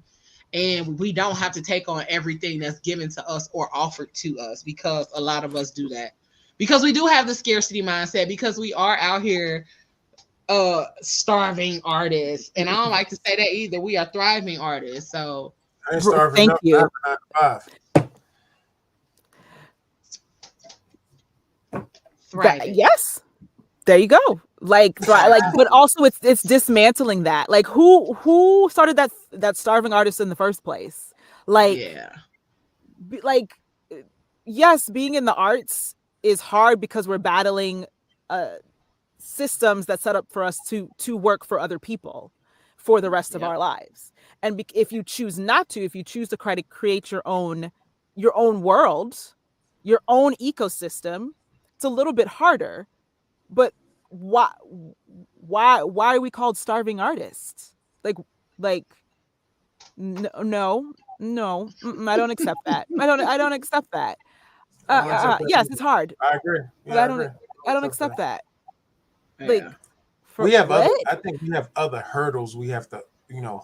And we don't have to take on everything that's given to us or offered to us, because a lot of us do that, because we do have the scarcity mindset, because we are out here starving artists. And I don't like to say that either. We are thriving artists. So I ain't starving. Thank you. 9 to 5. Yes, there you go. Like, but also it's dismantling that. Like, who started that starving artist in the first place? Like, like, yes, being in the arts is hard, because we're battling systems that set up for us to work for other people for the rest of our lives. And if you choose not to, if you choose to try to create your own world, your own ecosystem, it's a little bit harder. But why are we called starving artists? Like no, I don't accept that. I don't accept that. I don't accept that Yes, either. it's hard, I agree. but Yeah, I agree. I don't accept that. Like, Yeah. for We have what? I think we have other hurdles we have to,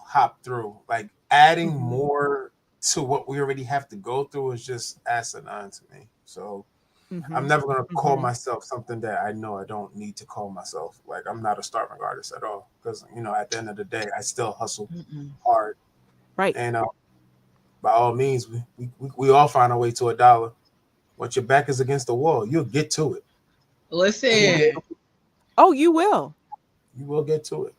hop through. Like adding Mhm. more to what we already have to go through is just asinine to me. So I'm Mhm. never gonna call Mhm. myself something that I know I don't need to call myself. Like I'm not a starving artist at all. Because at the end of the day, I still hustle Mm-mm. hard. Right. And by all means, we all find our way to $1. Once your back is against the wall, you'll get to it. Listen. Oh, you will. You will get to it.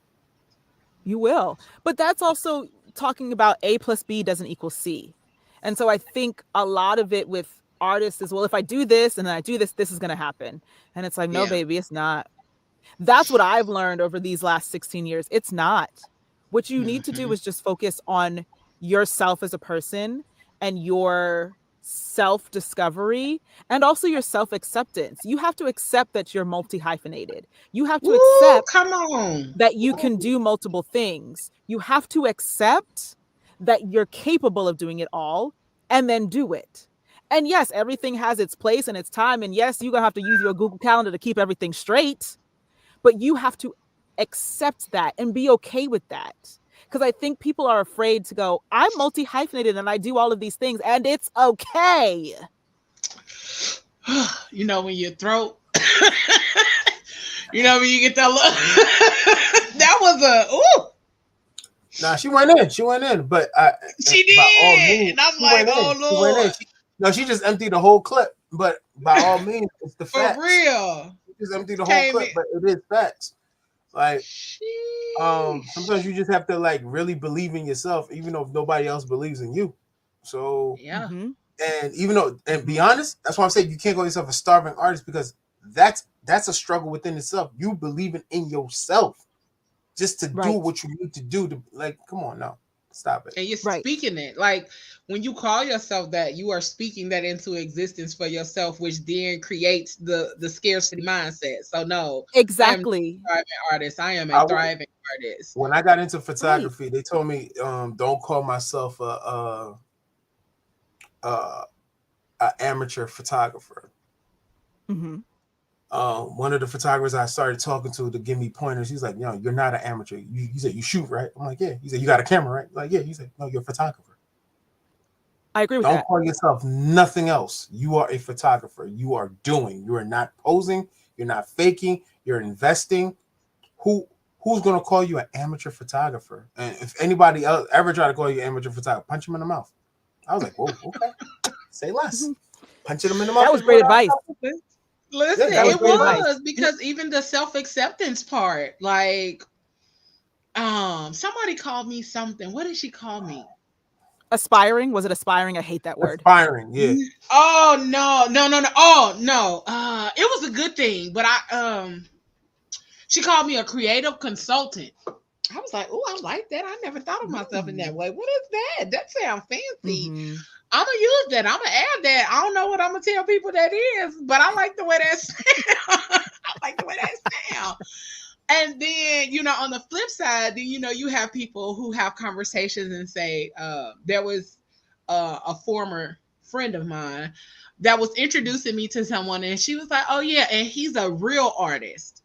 You will. But that's also talking about A plus B doesn't equal C. And so I think a lot of it with artists is, well, if I do this and then I do this, this is going to happen. And it's like, no, Yeah. baby, it's not. That's what I've learned over these last 16 years. It's not. What you need to do Mhm. is just focus on yourself as a person and your self discovery and also your self acceptance. You have to accept that you're multi hyphenated. You have to Woo, accept come on. that you can do multiple things. You have to accept that you're capable of doing it all and then do it. And yes, everything has its place and its time. And yes, you're going to have to use your Google Calendar to keep everything straight. But you have to accept that and be okay with that. Because I think people are afraid to go, I'm multi hyphenated and I do all of these things and it's okay. When your throat, when you get that look, that was a, ooh, Nah, she went in. She went in. But she by all did. means, And I'm she like, went in. oh, She went in. Lord, No, she just emptied the whole clip. But by all means, it's the for facts. real. She just emptied the whole Came in. clip, but it is facts. Like, Sheesh. sometimes you just have to like really believe in yourself, even though nobody else believes in you. So, Yeah. Mm-hmm. and even though, and be honest, that's why I'm saying you can't call yourself a starving artist because that's a struggle within itself. You believing in yourself just to do Right. what you need to do to, like, come on now, stop it. And you're Right. speaking it. Like when you call yourself that, you are speaking that into existence for yourself, which then creates the scarcity mindset. So no, I am not Exactly. a thriving artist. I am a I would, thriving artist. when I got into Right. photography, they told me don't call myself a amateur photographer. Mm-hmm. One of the photographers I started talking to give me pointers. He's like, "No, you're not an amateur. You said you shoot, right?" I'm like, "Yeah." He said, "You got a camera, right?" I'm like, "Yeah." He said, "No, you're a photographer. I agree with Don't that. call yourself nothing else. You are a photographer. You are doing. You are not posing. You're not faking. You're investing. Who's gonna call you an amateur photographer? And if anybody else ever try to call you an amateur photographer, punch him in the mouth." I was like, "Whoa, okay, say less." Mm-hmm. Punching him in the mouth. That was great advice. Listen, That was That was it great great advice. advice. was because even the self acceptance part, like, somebody called me something. What did she call me? Aspiring? Was it aspiring? I hate that word. Aspiring, yeah. Oh no, no, no, no. Oh no. It was a good thing, but she called me a creative consultant. I was like, oh, I like that. I never thought of myself in that way. What is that? That sounds fancy. Mm-hmm. I'm gonna use that. I'm gonna add that. I don't know what I'm gonna tell people that is, but I like the way that sounds. I like the way that sounds. And then, on the flip side, then you have people who have conversations and say, there was a former friend of mine that was introducing me to someone, and she was like, "Oh yeah, and he's a real artist."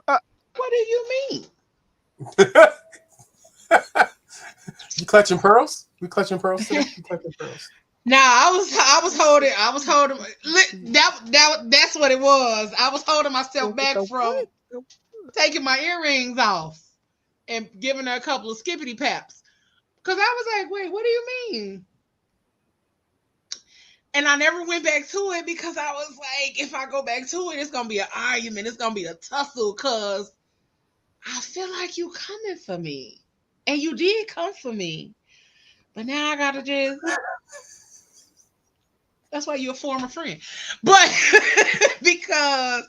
What do you mean? You clutching pearls? We clutching pearls today? You clutching pearls? Now I was holding that's what it was. I was holding myself back from taking my earrings off and giving her a couple of skippity paps. Cause I was like, wait, what do you mean? And I never went back to it because I was like, if I go back to it, it's gonna be an argument, it's gonna be a tussle, cause I feel like you coming for me. And you did come for me. But now I gotta just that's why you're a former friend. But because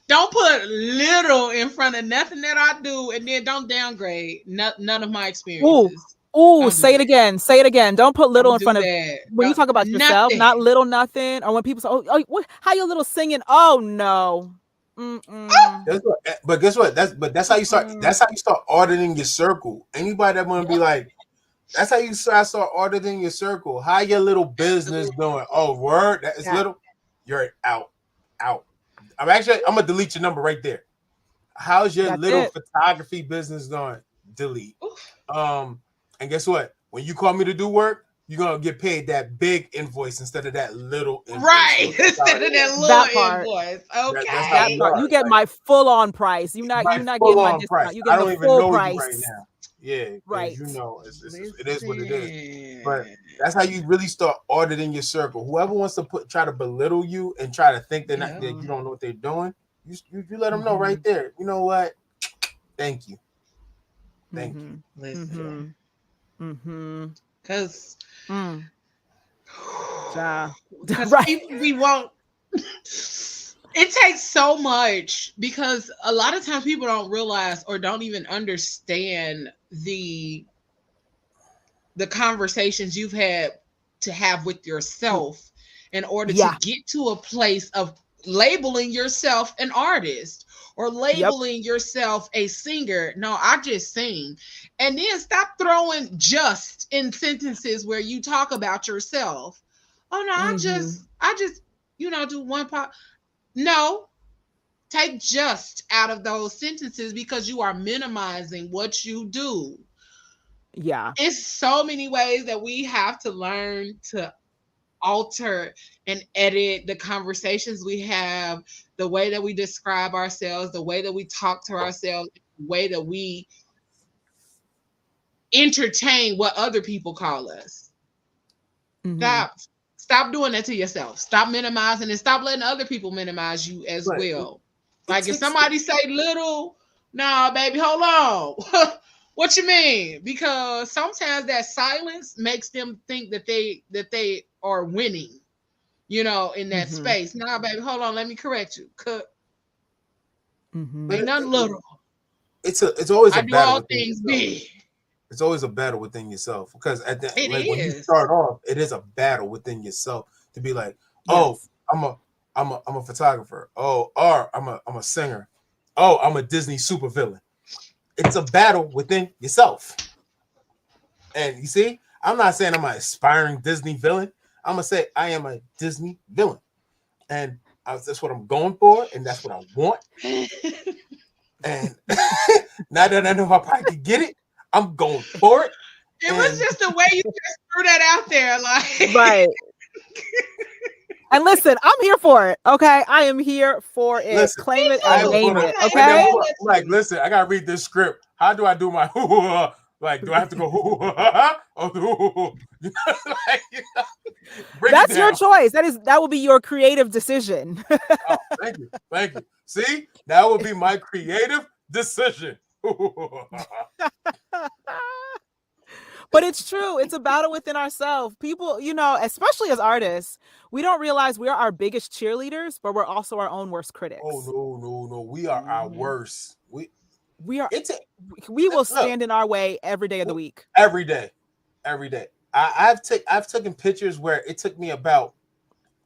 don't put little in front of nothing that I do, and then don't downgrade none of my Ooh, experiences. Ooh, Don't do say it that. again. Say it again. Don't put little Don't in do front of that. when you talk about yourself, not Nothing. little nothing. Or when people say, "Oh, what, how you little singing?" Oh no. Mm-mm. Guess what? That's how you start. Mm-mm. That's how you start auditing your circle. Anybody that want to be like, that's how you start auditing your circle. How your little business doing? Oh, word, that is Yeah, little. You're out. I'm gonna delete your number right there. How's your that's little it. photography business doing? Delete. Oof. And guess what? When you call me to do work, you're gonna get paid that big invoice instead of that little invoice. Right. Instead of that little That part. invoice. That's how That we Okay. part. You are. get Like my full on price. my You're not full getting my on price. discount. You're I getting the don't even full know you right price. now. Yeah, because Right. it is what it is. But Listen. that's how you really start auditing your circle. Whoever wants to try to belittle you and try to think Yeah. that you don't know what they're doing, you let them know Mm-hmm. right there. You know what? Thank you. Thank you. Mm-hmm. Listen. Mm-hmm. Mm-hmm. Because Mm. Ja. because Right. people we won't it takes so much because a lot of times people don't realize or don't even understand the conversations you've had to have with yourself in order to Yeah. get to a place of labeling yourself an artist or Yep. labeling yourself a singer. No, I just sing. And then stop throwing just in sentences where you talk about yourself. Oh no, Mm-hmm. I just, do one part. No, take just out of those sentences because you are minimizing what you do. Yeah. It's so many ways that we have to learn to alter and edit the conversations we have, the way that we describe ourselves, the way that we talk to ourselves, the way that we entertain what other people call us. Mm-hmm. Stop. Stop doing that to yourself. Stop minimizing and stop letting other people minimize you as But well. it Like if takes somebody say little, nah, baby, hold on. What you mean? Because sometimes that silence makes them think that they are winning, in that Mm-hmm. space. Nah, baby, hold on, let me correct you. Mm-hmm. Ain't but nothing little. it's always I a do battle all within things yourself. big. It's always a battle within yourself because It like when you is. start off, it is a battle within yourself to be like, oh, Yes. I'm a photographer. Oh, or I'm a singer. Oh, I'm a Disney supervillain. It's a battle within yourself. And you see, I'm not saying I'm an aspiring Disney villain. I'm gonna say I am a Disney villain, and that's what I'm going for, and that's what I want. It And now that I know I probably can get it, I'm going for it. was And just the way you just threw that out there. Like, Right. And listen, I'm here for it. Okay. I am here for it. listen, Claim me it I and have to too. go name to, it. I'm like, and then Okay. man, I'm like, listen. listen, I gotta read this script. How do I do my like? Do I have to go like, break it That's your down? choice. That will be your creative decision. Oh, thank you. See, that would be my creative decision. But it's true. It's a battle within ourselves. People, especially as artists, we don't realize we're our biggest cheerleaders, but we're also our own worst Oh critics. no, we are our Mhm. worst. We are It's a, we will look stand in our way every day of the week. every day, every day. I've taken pictures where it took me about,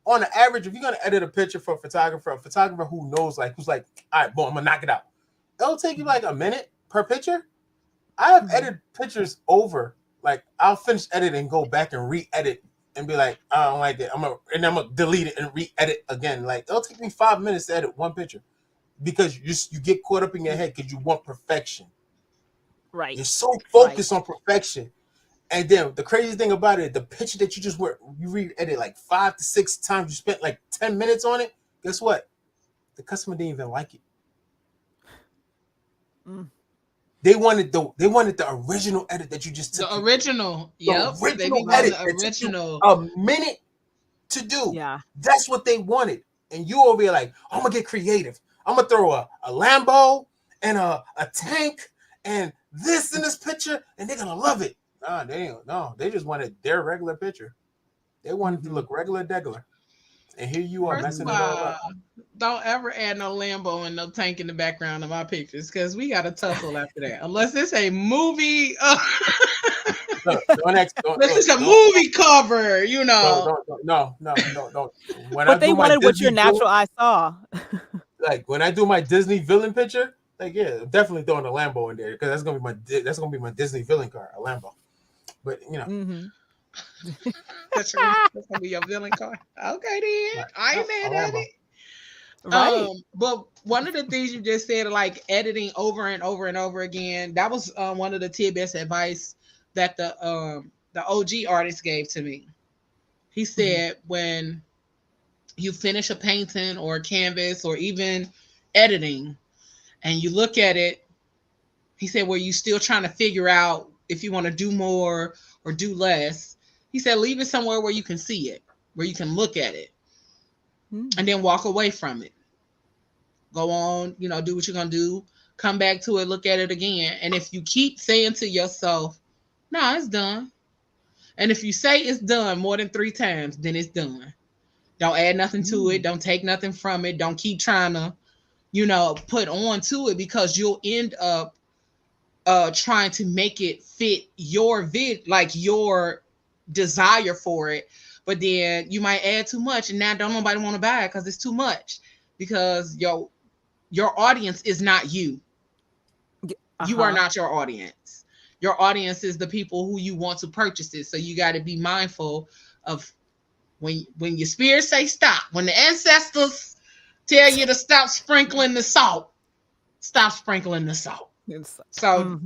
on the average, if you're gonna edit a picture for a photographer who knows, like, who's like, all right, boom, I'm gonna knock it out. It'll take you like a minute per picture. I have Mhm. edited pictures over, like, I'll finish editing and go back and re-edit and be like, I don't like it. I'm gonna delete it and re-edit again. Like, it'll take me 5 minutes to edit one picture because you get caught up in your head because you want perfection. Right. You're so Right. focused on perfection. And then the crazy thing about it, the picture that you re-edit like 5 to 6 times, you spent like 10 minutes on it. Guess what? The customer didn't even like it. Mm. They wanted the original edit that you just took. The original. The Yep. They original be wanting edit the that took you original. a minute to do. Yeah. That's what they wanted. And you over here like, I'm gonna get creative. I'm gonna throw a Lambo and a tank and this in this picture, and they're gonna love it. Nah, they just wanted their regular picture. They wanted to Mhm. look regular degular. And here you are First of messing Mhm. it all all, up. don't ever add no Lambo and no tank in the background of my pictures because we got a tussle after that. Unless it's a movie. look, don't ask, don't, This look, is a don't, movie cover, you know. no. When I But they do my wanted what your Disney villain, natural eye saw. like when I do my Disney villain picture, like yeah, I'm definitely throwing a Lambo in there because that's gonna be my Disney villain car, a Lambo. But you know, Mm-hmm. That's gonna be your villain card. Okay, then like, I no, ain't a mad at Lambo. it. Right. But one of the things you just said, like editing over and over and over again, that was one of the tidbits advice that the OG artist gave to me. He said when you finish a painting or a canvas or even editing and you look at it, he said where you still trying to figure out if you want to do more or do less. He said leave it somewhere where you can see it, where you can look at it, Mm. and then walk away from it. Go on, do what you're gonna do. Come back to it, look at it again. And if you keep saying to yourself, "No, it's done," and if you say it's done more than 3 times, then it's done. Don't add nothing to it. Mm. Don't take nothing from it. Don't keep trying to, put on to it because you'll end up trying to make it fit your like your desire for it. But then you might add too much, and now don't nobody want to buy it because it's too much. Because your audience is not you. You are not your audience. Your audience is the people who you want to purchase it. So you got to be mindful of when your spirit say stop. When the ancestors tell you to stop sprinkling the salt, stop sprinkling the salt. So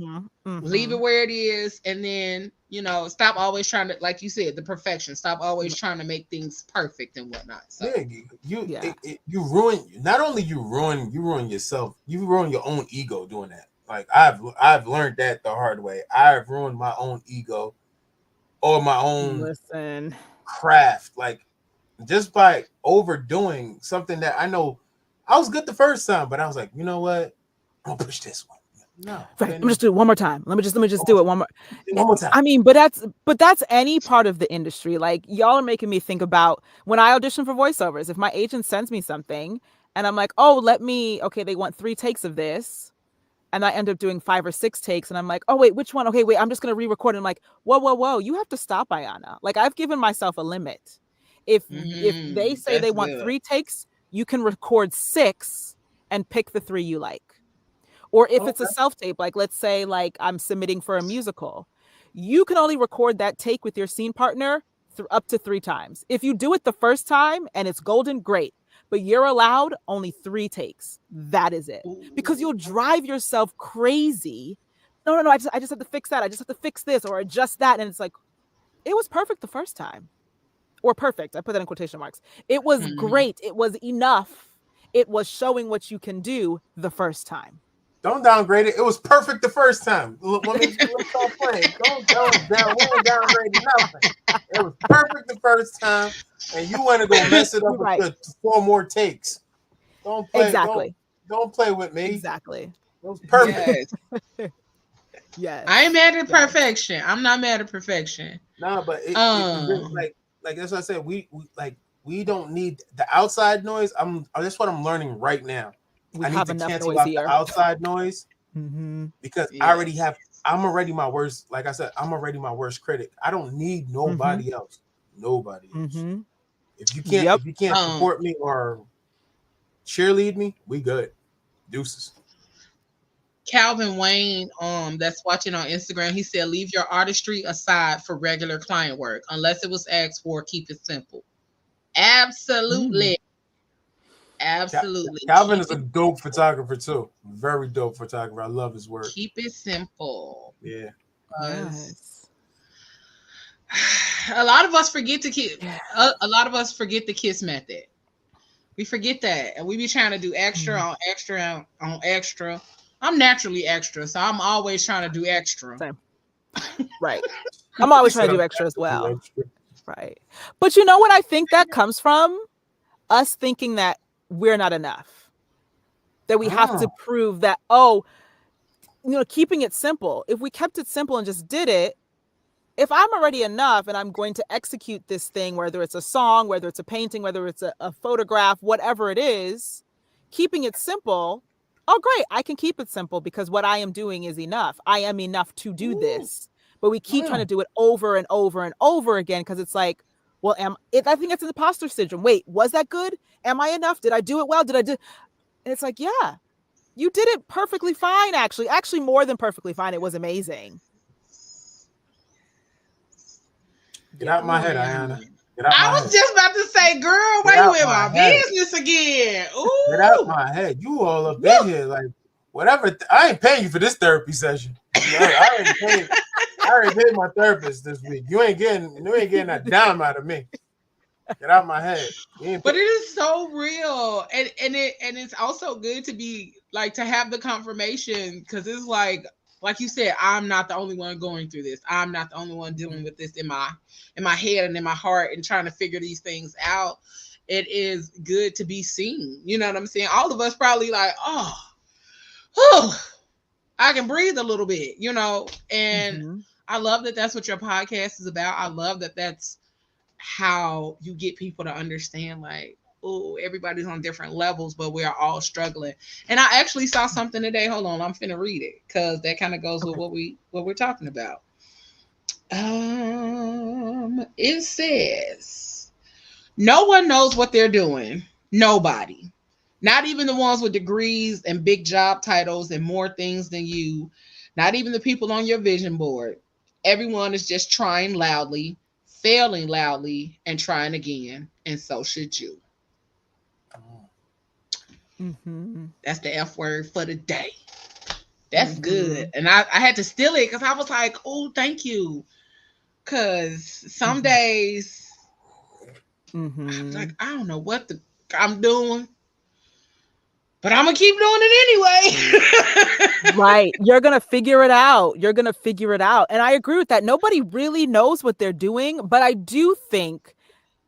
leave it where it is, and then stop always trying to, like you said, the perfection. Stop always trying to make things perfect and whatnot. So You ruin, not only you ruin yourself, you ruin your own ego doing that. Like I've learned that the hard way. I've ruined my own ego or my own craft, like just by overdoing something that I know I was good the first time, but I was like, you know what, I'm gonna push this one. No, right. Let me just do it one more time. Let me just do it one more time. I mean, but that's any part of the industry. Like y'all are making me think about when I audition for voiceovers. If my agent sends me something and I'm like, oh, okay, they want 3 takes of this. And I end up doing 5 or 6 takes. And I'm like, oh, wait, which one? Okay, wait, I'm just going to re-record. And I'm like, whoa. You have to stop, Ayana. Like I've given myself a limit. If they say they want 3 takes, you can record 6 and pick the 3 you like. Or if it's a self-tape, like let's say like I'm submitting for a musical, you can only record that take with your scene partner up to 3 times. If you do it the first time and it's golden, great. But you're allowed only 3 takes. That is it. Because you'll drive yourself crazy. No, I just have to fix that. I just have to fix this or adjust that. And it's like, it was perfect the first time. Or perfect. I put that in quotation marks. It was great. It was enough. It was showing what you can do the first time. Don't downgrade it. It was perfect the first time. Let me stop playing. Don't downgrade nothing. It was perfect the first time, and you want to go mess it up with 4 more takes. Don't play. Exactly. Don't play with me. Exactly. It was perfect. Yes. I ain't mad at perfection. I'm not mad at perfection. No, but it really, like that's what I said. We don't need the outside noise. That's what I'm learning right now. I need to cancel out the outside noise because I'm already my worst. Like I said, I'm already my worst critic. I don't need nobody else. Nobody else. If you can't support me or cheerlead me, we good. Deuces. Calvin Wayne, that's watching on Instagram, he said, leave your artistry aside for regular client work. Unless it was asked for, keep it simple. Absolutely. Absolutely. Calvin is a dope photographer too. Very dope photographer. I love his work. Keep it simple. Yeah. Yes. A lot of us forget to kiss. A lot of us forget the kiss method. We forget that, and we be trying to do extra on extra on extra. I'm naturally extra, so I'm always trying to do extra. Same. Right. I'm always trying to do extra as well. Right. But you know what I think that comes from? Us thinking that we're not enough. That we have to prove that, keeping it simple. If we kept it simple and just did it, if I'm already enough and I'm going to execute this thing, whether it's a song, whether it's a painting, whether it's a photograph, whatever it is, keeping it simple, oh, great, I can keep it simple because what I am doing is enough. I am enough to do this. but we keep trying to do it over and over and over again because it's like, well, I think it's an imposter syndrome. Wait, was that good? Am I enough? Did I do it well? Did I do? And it's like, yeah, you did it perfectly fine. Actually more than perfectly fine. It was amazing. Get out my head, Ayana. I was just about to say, girl, why you in my business again? Ooh. Get out my head. You all up in here like whatever. I ain't paying you for this therapy session. I already paid my therapist this week. You ain't getting a dime out of me. Get out my head. But it is so real, and it's also good to be like to have the confirmation because it's like you said, I'm not the only one going through this. I'm not the only one dealing with this in my head and in my heart and trying to figure these things out. It is good to be seen. You know what I'm saying? All of us probably like, oh, I can breathe a little bit, you know. And I love that that's what your podcast is about. I love that that's how you get people to understand, like, oh, everybody's on different levels, but we are all struggling. And I actually saw something today. Hold on, I'm finna read it because that kind of goes with what we're talking about. It says, no one knows what they're doing. Nobody. Not even the ones with degrees and big job titles and more things than you. Not even the people on your vision board. Everyone is just trying loudly, failing loudly, and trying again. And so should you. That's the F word for the day. That's good. And I had to steal it because I was like, oh, thank you. Because some days I'm like, I don't know what I'm doing, but I'm going to keep doing it anyway. Right. You're going to figure it out. And I agree with that. Nobody really knows what they're doing, but I do think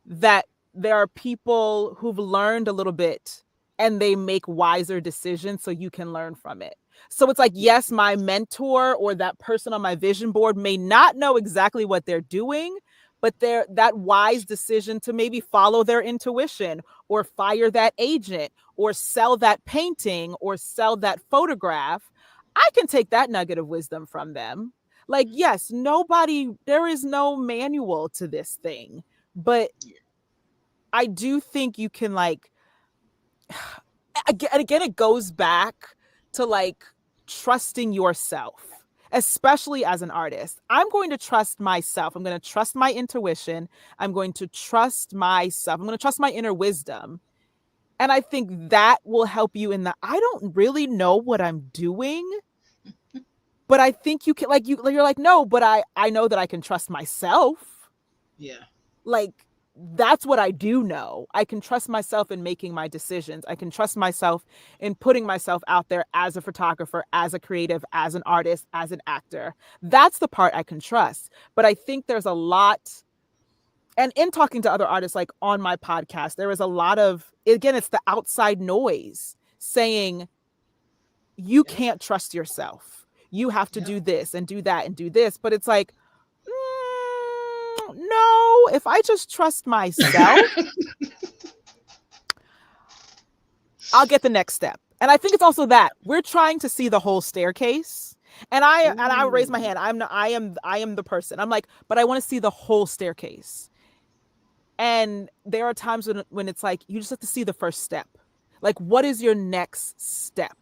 that there are people who've learned a little bit and they make wiser decisions so you can learn from it. So it's like, yes, my mentor or that person on my vision board may not know exactly what they're doing, but that wise decision to maybe follow their intuition or fire that agent or sell that painting or sell that photograph, I can take that nugget of wisdom from them. Like, yes, there is no manual to this thing, but I do think you can, like, again, it goes back to like trusting yourself, especially as an artist. I'm going to trust myself. I'm going to trust my intuition. I'm going to trust myself. I'm going to trust my inner wisdom. And I think that will help you in I don't really know what I'm doing, but I think you can, you're like, no, but I know that I can trust myself. Yeah. Like, that's what I do know. I can trust myself in making my decisions. I can trust myself in putting myself out there as a photographer, as a creative, as an artist, as an actor. That's the part I can trust. But I think there's a lot, and in talking to other artists, like on my podcast, there is a lot of, again, it's the outside noise saying, you can't trust yourself. You have to do this and do that and do this. But it's like, no, if I just trust myself, I'll get the next step. And I think it's also that we're trying to see the whole staircase. And I raise my hand. I am the person. I'm like, but I want to see the whole staircase. And there are times when it's like, you just have to see the first step. Like, what is your next step?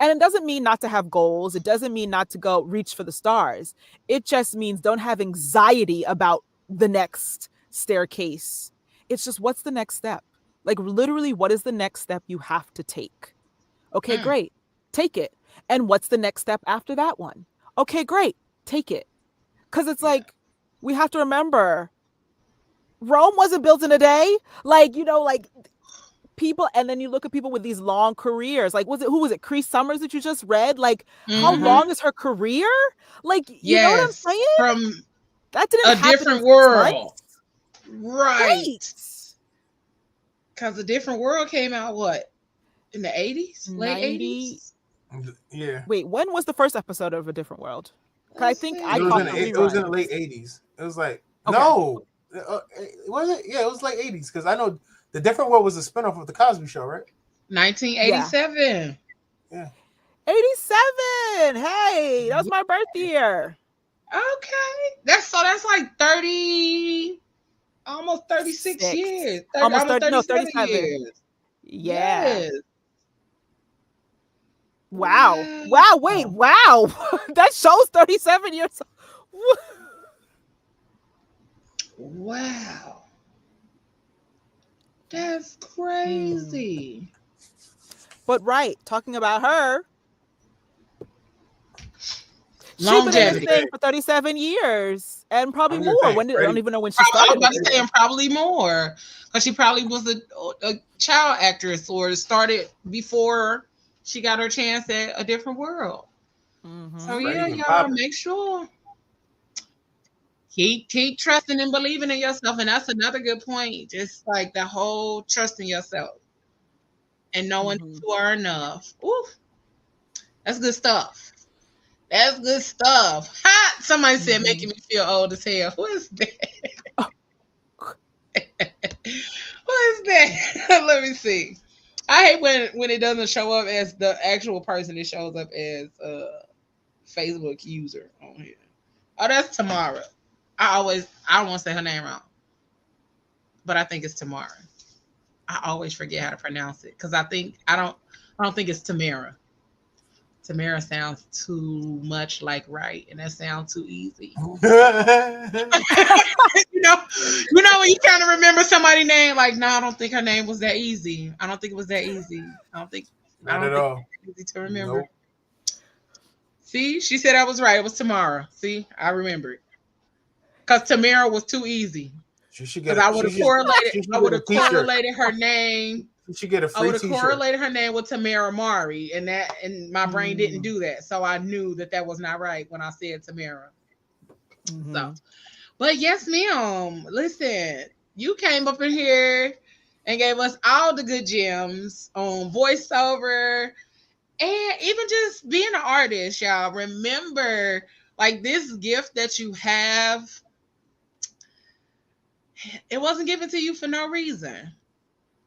And it doesn't mean not to have goals. It doesn't mean not to go reach for the stars. It just means don't have anxiety about the next staircase. It's just, what's the next step? Like, literally, what is the next step you have to take? Okay, great. Take it. And what's the next step after that one? Okay, great. Take it. Because it's like, we have to remember, Rome wasn't built in a day. Like, people, and then you look at people with these long careers. Like, who was it? Cree Summers that you just read? Like, how long is her career? Like, you know what I'm saying? From that didn't happen different world. Right. Because A Different World came out, what? In the 80s? Late 80s? Yeah. Wait, when was the first episode of A Different World? I think it was in the late 80s. It was like, no. Was it? Yeah, it was like 80s. Because I know The Different World was a spinoff of The Cosby Show, right? 1987. Yeah. 87. Hey, that was my birth year. Okay. That's like 30, almost 36 6. years. Almost Almost 30, no, 37 37. years. Yeah. Yes. Wow. Wow. Wow, wait, wow. That shows 37 years. Wow. That's Hmm. crazy. But right, talking about her, she's been in this Longevity. thing for 37 years and probably I'm just more. saying, When I don't Freddie. even know when she I was started about with to it. say, and probably more, because she probably was a child actress or started before she got her chance at a different world. So Mm-hmm. Freddie yeah, been y'all popping. make sure keep trusting and believing in yourself, and that's another good point. Just like the whole trusting yourself and knowing that Mm-hmm. you are enough. Ooh, that's good stuff. That's good stuff. Ha! Somebody said Mm-hmm. making me feel old as hell. Who is that? What is that? Let me see. I hate when it doesn't show up as the actual person. It shows up as a Facebook user on here. Oh, that's Tamara. I don't want to say her name wrong, but I think it's Tamara. I always forget how to pronounce it because I don't think it's Tamara. Tamara sounds too much like right, and that sounds too easy. you know, when you trying to remember somebody's name, like, no, I don't think her name was that easy. I don't think it was that easy. I Not don't at think all. it was easy to remember. Nope. See, she said I was right. It was Tamara. See, I remembered. Because Tamara was too easy. She should get Because a. She should. She should I get would a have T-shirt. correlated her name. She should get a I free would have T-shirt. correlated her name with Tamara Mari, and my brain didn't Mm-hmm. do that. So I knew that was not right when I said Tamara. So, but yes, ma'am. Listen, you came up in here and gave us all the good gems on voiceover and even just being an artist, y'all. Remember, like this gift that you have, it wasn't given to you for no reason.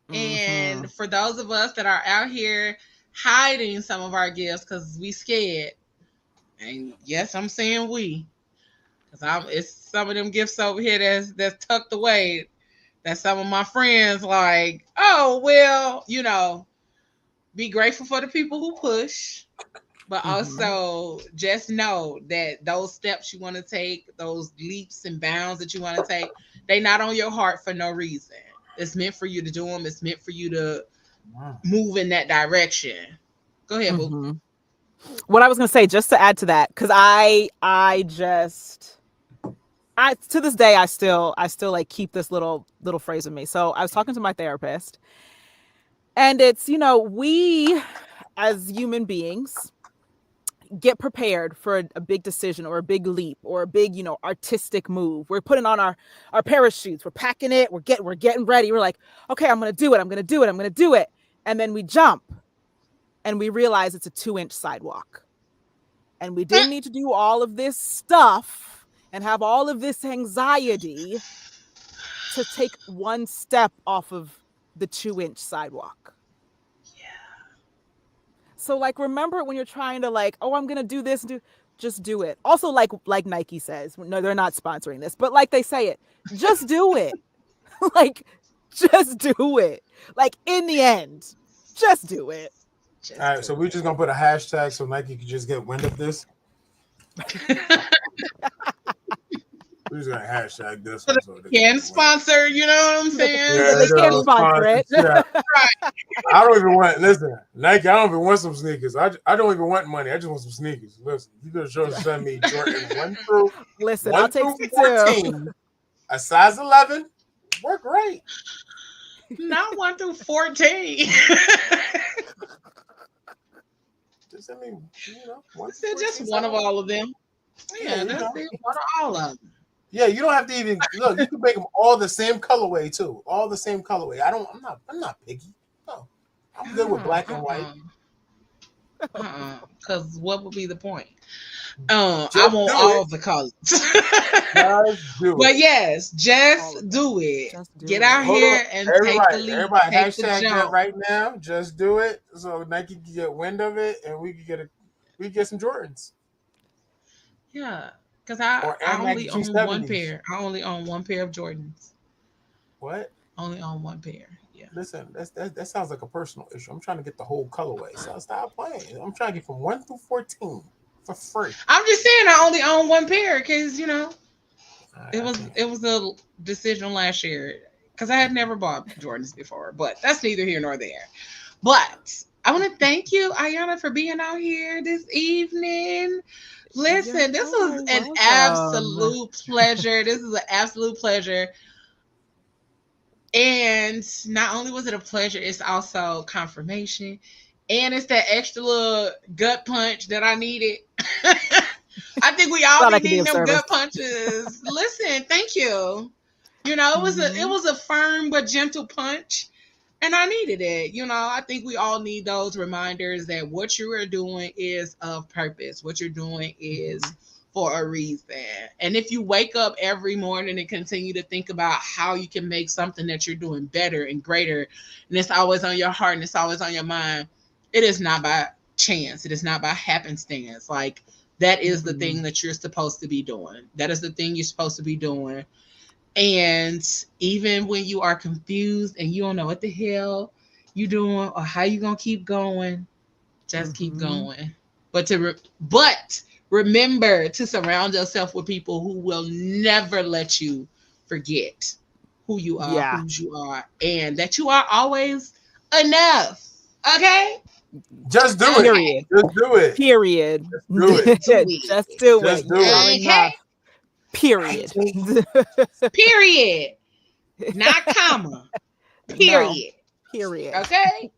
Mm-hmm. And for those of us that are out here hiding some of our gifts because we scared, and yes, I'm saying we, because it's some of them gifts over here that's tucked away. That some of my friends like, oh well, be grateful for the people who push, but Mm-hmm. also just know that those steps you want to take, those leaps and bounds that you want to take, they not on your heart for no reason. It's meant for you to do them. It's meant for you to move in that direction. Go ahead, boo. Mm-hmm. What I was gonna say, just to add to that, because I to this day I still like keep this little phrase with me. So I was talking to my therapist, and it's we as human beings get prepared for a big decision or a big leap or a big artistic move. We're putting on our parachutes, we're packing it, we're getting ready. We're like, okay, I'm gonna do it, I'm gonna do it, I'm gonna do it, and then we jump and we realize it's a 2-inch sidewalk. And we didn't need to do all of this stuff and have all of this anxiety to take one step off of the 2-inch sidewalk. So like remember when you're trying to like, oh, I'm gonna do this and just do it. Also, like Nike says, no, they're not sponsoring this, but like they say it, just do it. Like, just do it. Like in the end, just do it. Just All right, do so we're just gonna put a hashtag so Nike can just get wind of this. it. We're just gonna hashtag this So one so they they can can get wind. sponsor, you know what I'm saying? Yeah, They Just can't no, sponsor it. yeah. right. I don't even want. Listen, Nike. I don't even want some sneakers. I don't even want money. I just want some sneakers. Listen, you could show send me Jordan Listen, I'll one take through some too. 14, a size 11. We're great. Not 1 through 14. Just I mean, 1 Said through just 14. one of all of them. Yeah, Yeah, that's it. One of all of them. Yeah, you don't have to even look. You can make them all the same colorway too. All the same colorway. I'm not picky. No, I'm good with black and white. Because what would be the point? I Just want do all it. the colors. Just do But it. yes, just do it. Just do Get it. out Hold on, here and take the leap. everybody, Take the hashtag that jump. right now. Just do it so Nike can get wind of it, and we can get some Jordans. Yeah. Because Or I Air only Max own one G70s. pair. I only own one pair of Jordans. What? Only own one pair. Yeah. Listen, that sounds like a personal issue. I'm trying to get the whole colorway, so stop playing. I'm trying to get from 1 through 14 for free. I'm just saying I only own one pair because I can't. it was a decision last year because I had never bought Jordans before, but that's neither here nor there. But I want to thank you, Ayana, for being out here this evening. You're Listen, this so was an welcome. absolute pleasure. This is an absolute pleasure. And not only was it a pleasure, it's also confirmation. And it's that extra little gut punch that I needed. I think we all Glad be I can be needing of them service. gut punches. Listen, thank you. It Mhm. was a firm but gentle punch. And I needed it. I think we all need those reminders that what you are doing is of purpose. What you're doing is Mhm. for a reason. And if you wake up every morning and continue to think about how you can make something that you're doing better and greater, and it's always on your heart and it's always on your mind, it is not by chance. It is not by happenstance. Like, that is the thing Mhm. that you're supposed to be doing. That is the thing you're supposed to be doing. And even when you are confused and you don't know what the hell you doing or how you gonna keep going, just keep Mhm. going. But remember to surround yourself with people who will never let you forget who you are, Yeah. whose you are, and that you are always enough. Okay? Just do it. Okay. Period. Just do it. Period. Just do it. Do Just it. do it. Just You do it. are Okay? enough. Period. Period. Not comma. No. Period. Period. Okay?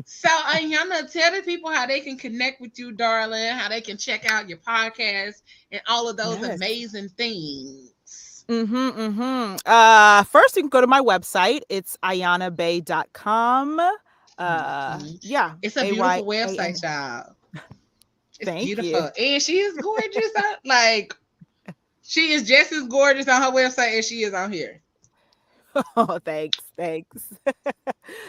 So, Ayana, tell the people how they can connect with you, darling, how they can check out your podcast and all of those Yes. amazing things. First you can go to my website. It's ayanabay.com. Mhm. Yeah. It's a beautiful AYAN. website, y'all. It's Thank you. beautiful. And she is gorgeous. Like, she is just as gorgeous on her website as she is on here. Oh, thanks.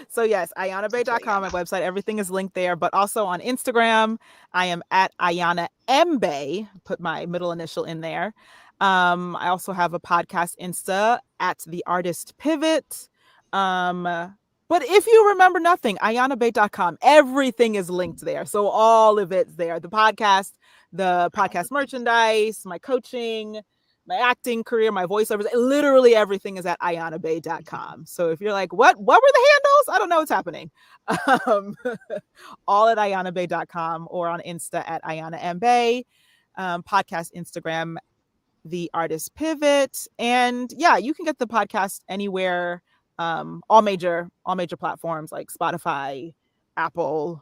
So yes, So, ayanabay.com, yeah. my website, everything is linked there, but also on Instagram, I am at Ayana Mbay, put my middle initial in there. I also have a podcast Insta at The Artist Pivot. But if you remember nothing, ayanabay.com, everything is linked there. So all of it's there. The podcast merchandise, my coaching, my acting career, my voiceovers, literally everything is at ayanabay.com. So if you're like, what were the handles? I don't know what's happening. Um, all at ayanabay.com or on Insta at Ayana Mbay, podcast Instagram, The Artist Pivot. And yeah, you can get the podcast anywhere, all major platforms like Spotify, Apple,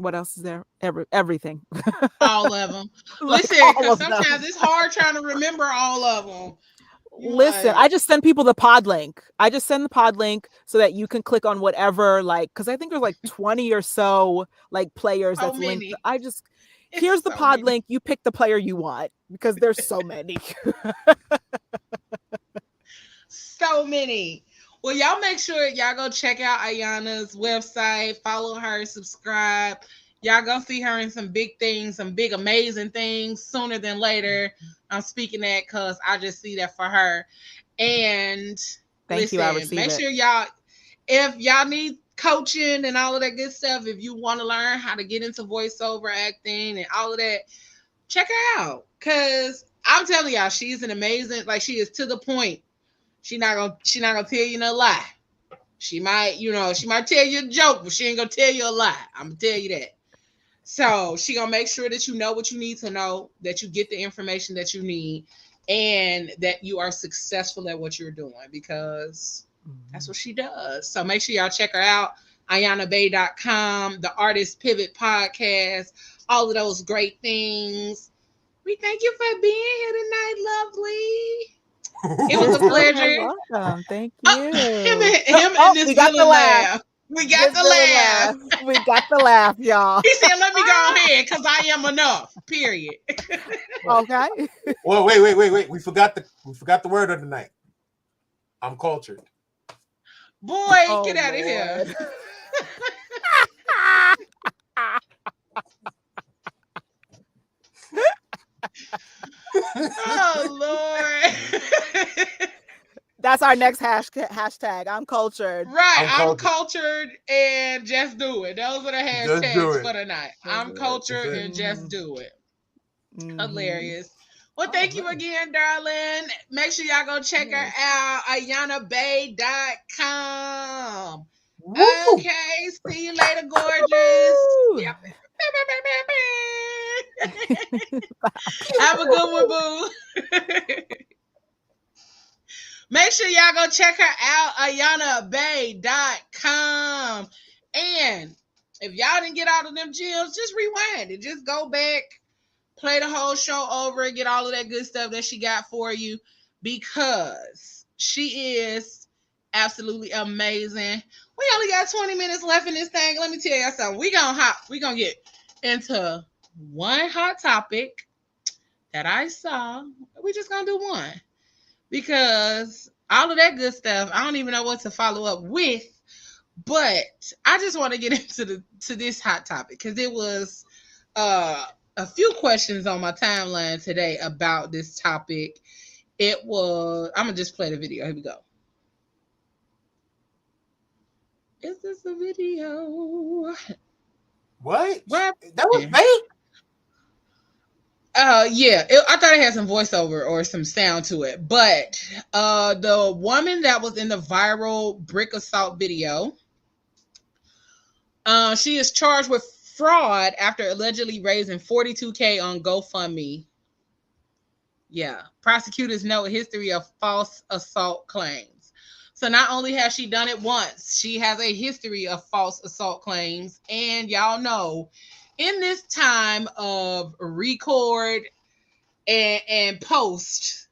what else is there? Everything. All of them. Like Listen, all because of them. sometimes it's hard trying to remember all of them. You Listen, I like, just send people the pod link. I just send the pod link so that you can click on whatever, like, because I think there's like 20 or so like players so that's linked. many. Here's It's the so pod many. link. You pick the player you want because there's so many. So many. Well, y'all make sure y'all go check out Ayana's website, follow her, subscribe. Y'all gonna see her in some big things, some big amazing things sooner than later. I'm speaking that because I just see that for her. And Thank you. I listen, receive make it. sure y'all, if y'all need coaching and all of that good stuff, if you want to learn how to get into voiceover acting and all of that, check her out. Cause I'm telling y'all, she's an amazing, like, she is to the point. She not gonna tell you no lie. She might tell you a joke, but she ain't gonna tell you a lie. I'm gonna tell you that. So she gonna make sure that you know what you need to know, that you get the information that you need, and that you are successful at what you're doing because that's what she does. So make sure y'all check her out. AyanaBay.com, the Artist Pivot Podcast, all of those great things. We thank you for being here tonight, lovely. It was You're a so very pleasure. welcome. Thank Oh, you. him and this We got the villain laugh. laugh. We got the laugh. We got the laugh, y'all. He said, "Let me go ahead, because I am enough." Period. Okay. Well, wait. We forgot the word of the night. I'm cultured. Boy, Oh get out of here. Lord. Oh Lord. That's our next hashtag. I'm cultured. Right, I'm I'm cultured. cultured and just do it. Those are the Just do hashtags it. for tonight. Just I'm do it. That's cultured it. and just Mhm. do it. Mhm. Hilarious. Well, Oh thank you man. again, darling. Make sure y'all go check her Yes. out, ayanabay.com. Woo! Okay, see you later, gorgeous. Woo! Yep. Have a good one, boo. Make sure y'all go check her out, ayanabay.com. And if y'all didn't get out of them gems, just rewind it. Just go back, play the whole show over, and get all of that good stuff that she got for you because she is absolutely amazing. We only got 20 minutes left in this thing. Let me tell you something. We're gonna get into one hot topic that I saw. We just gonna do one because all of that good stuff, I don't even know what to follow up with. But I just want to get into this hot topic because it was uh, a few questions on my timeline today about this topic. It was. I'm gonna just play the video. Here we go. Is this a video? What? What? That was fake? Yeah, I thought it had some voiceover or some sound to it, but the woman that was in the viral brick assault video, she is charged with fraud after allegedly raising $42K on GoFundMe. Yeah, prosecutors note a history of false assault claims. So not only has she done it once, she has a history of false assault claims. And y'all know, in this time of record and post,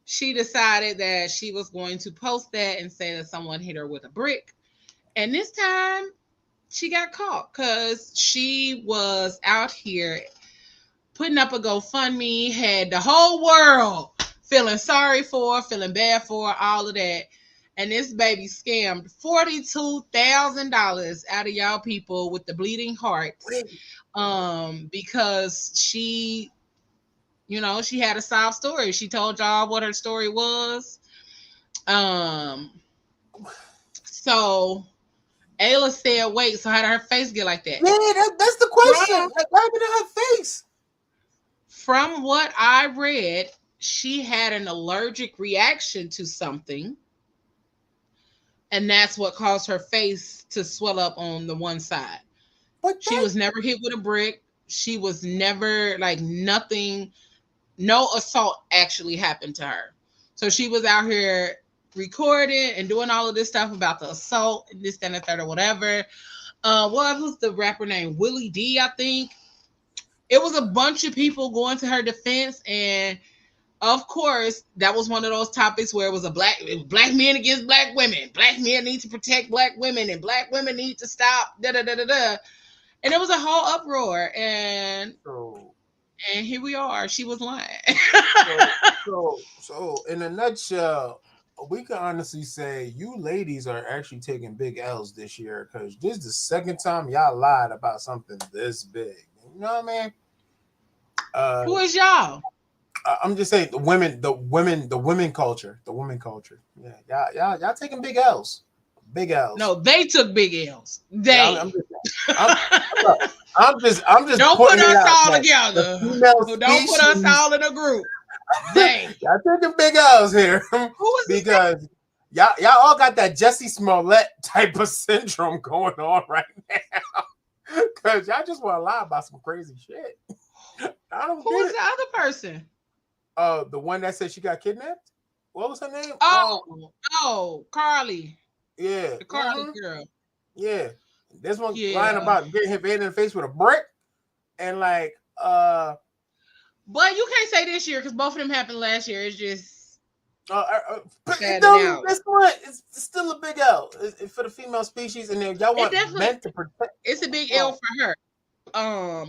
she decided that she was going to post that and say that someone hit her with a brick. And this time she got caught because she was out here putting up a GoFundMe, had the whole world feeling sorry for, feeling bad for, all of that. And this baby scammed $42,000 out of y'all people with the bleeding hearts. Because she, she had a sob story. She told y'all what her story was. So Ayla said, wait, so how did her face get like that? Yeah, that's the question. Like, what happened to her face? From what I read, she had an allergic reaction to something. And that's what caused her face to swell up on the one side. But She was never hit with a brick. She was never like nothing, no assault actually happened to her. So she was out here recording and doing all of this stuff about the assault, this, that, and the third, or whatever. What was the rapper name? Willie D, I think. It was a bunch of people going to her defense, and of course, that was one of those topics where it was black men against black women. Black men need to protect black women, and black women need to stop. Da da da da da. And it was a whole uproar, and here we are. She was lying. so in a nutshell, we can honestly say you ladies are actually taking big L's this year because this is the second time y'all lied about something this big. You know what I mean? Who is y'all? I'm just saying the women culture. Yeah, y'all taking big L's. Big L's. No, they took big L's. They. I'm just don't put us all together. Don't put us species, all in a group. They. Y'all taking big L's here. Who is because y'all all got that Jesse Smollett type of syndrome going on right now. Because y'all just want to lie about some crazy shit. I don't Who is the other person? The one that said she got kidnapped. What was her name? Oh, Carly. Yeah, the Carly girl. Yeah, this one lying about getting hit in the face with a brick, and like, but you can't say this year because both of them happened last year. It's just, this one is still a big L for the female species, and then y'all want men to protect. It's a big L for her.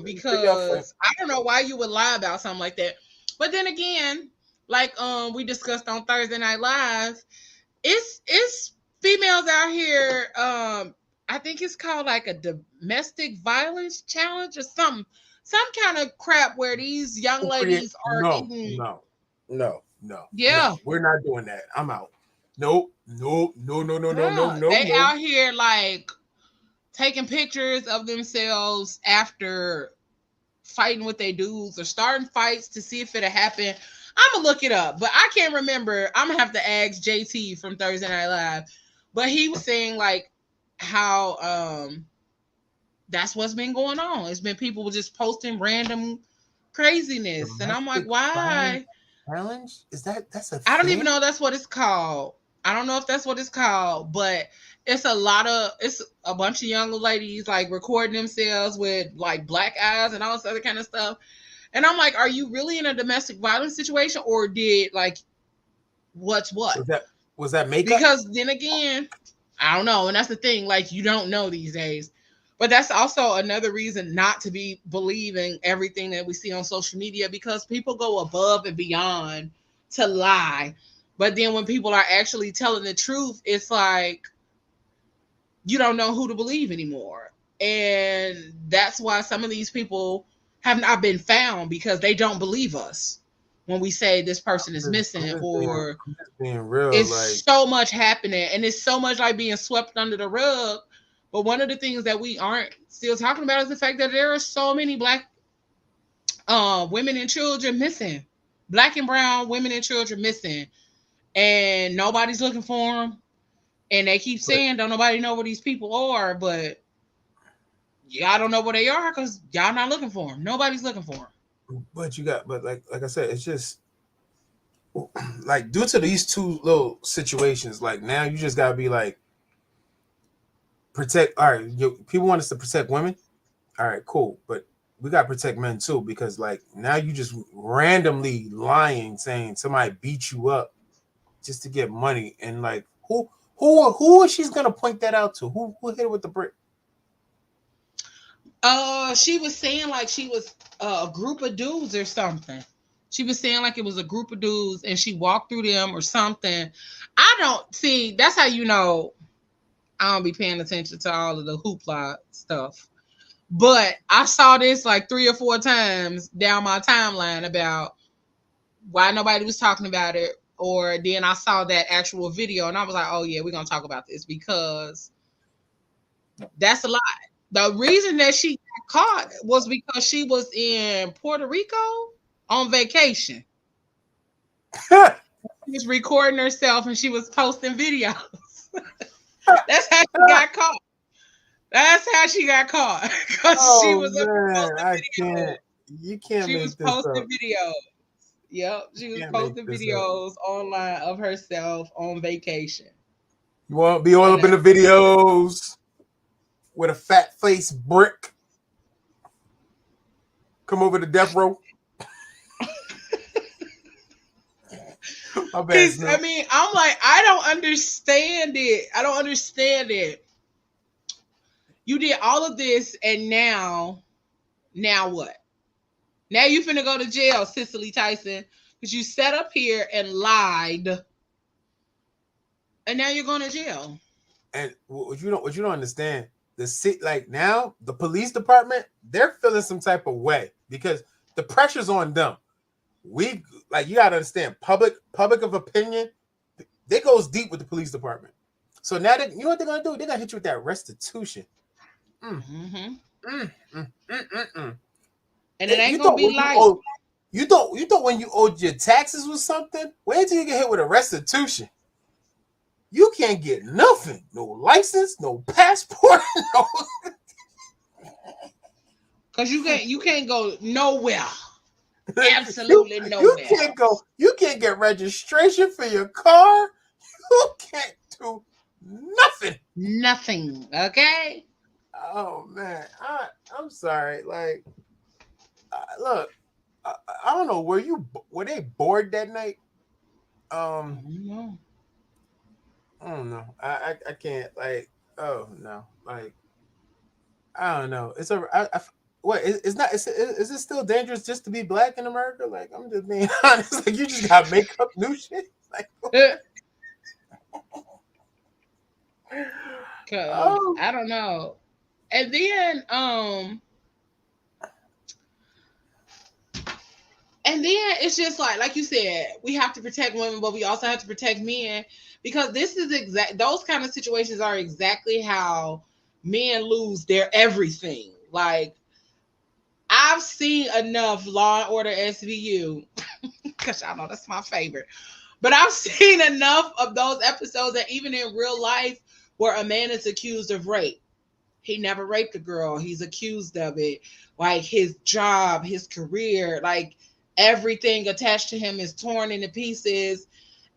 Because I don't know why you would lie about something like that. But then again, like we discussed on Thursday Night Live, it's females out here. I think it's called like a domestic violence challenge or some kind of crap where these young ladies are no, eating. no, no, no, Yeah. no. We're not doing that. I'm out. Nope, nope, no, no, no, no, no, Yeah. no, They no. out here like taking pictures of themselves after fighting with their dudes or starting fights to see if it'll happen. I'm gonna look it up, but I can't remember. I'm gonna have to ask JT from Thursday Night Live. But he was saying like how that's what's been going on. It's been people just posting random craziness. And I'm like, Domestic violence why? challenge? That's a I don't even thing? know that's what it's called. I don't know if that's what it's called, but it's a bunch of young ladies like recording themselves with like black eyes and all this other kind of stuff. And I'm like, are you really in a domestic violence situation or did like what's what? Was that makeup? Because then again, I don't know. And that's the thing, like you don't know these days. But that's also another reason not to be believing everything that we see on social media because people go above and beyond to lie. But then when people are actually telling the truth, it's like you don't know who to believe anymore. And that's why some of these people have not been found because they don't believe us when we say this person is missing or I'm just being real. it's Like, so much happening and it's so much like being swept under the rug. But one of the things that we aren't still talking about is the fact that there are so many black women and children missing, black and brown women and children missing, and nobody's looking for them. And they keep but saying, don't nobody know where these people are, but y'all don't know where they are because y'all not looking for them. Nobody's looking for them. but like I said, it's just like due to these two little situations. Like now, you just gotta be like protect. All right, people want us to protect women. All right, cool, but we gotta protect men too because like now you just randomly lying, saying somebody beat you up just to get money, and like who is she's gonna point that out to? Who hit her with the brick? She was saying like she was a group of dudes or something. She was saying like it was a group of dudes and she walked through them or something. I don't see. That's how you know I don't be paying attention to all of the hoopla stuff. But I saw this like 3 or 4 times down my timeline about why nobody was talking about it. Or then I saw that actual video and I was like, oh yeah, we're gonna talk about this because that's a lie. The reason that she got caught was because she was in Puerto Rico on vacation. She was recording herself and she was posting videos. That's how she got caught. That's how she got caught because she Oh was up man, posting I videos. can't. You can't She was make this posting up. videos. Yep, she You was can't make posting this up. videos online of herself on vacation. You won't be all And up in the videos with a fat face brick. Come over to death row. My bad, because I Snoop. mean, I'm like, I don't understand it. I don't understand it. You did all of this, and now what? Now you finna go to jail, Cicely Tyson, because you sat up here and lied, and now you're going to jail. And what you don't understand, the city like now the police department they're feeling some type of way because the pressure's on them. We like you gotta understand public of opinion. They goes deep with the police department. So now you know what they're gonna do? They're gonna hit you with that restitution. Mm, Hmm. mm, mm, mm, mm, mm. And it ain't You gonna thought be when you like, owe you thought when you owed your taxes was something. Wait till you get hit with a restitution. You can't get nothing. No license, no passport, no. because you can't go nowhere, you absolutely you nowhere, can't go. You can't get registration for your car. You can't do nothing. nothing. Okay. Oh man, I'm sorry. Like, look, I don't know. Were they bored that night? I Um, don't know. I don't know. I can't like. Oh no, like I don't know. What it's not. Is it still dangerous just to be black in America? Like I'm just being honest. Like you just got to make up new shit. Like Cause oh I don't know. And then And then it's just like you said, we have to protect women, but we also have to protect men, because this is those kind of situations are exactly how men lose their everything. Like, I've seen enough Law and Order SVU, because y'all know that's my favorite. But I've seen enough of those episodes that even in real life, where a man is accused of rape, he never raped a girl. He's accused of it. Like, his job, his career, like everything attached to him is torn into pieces.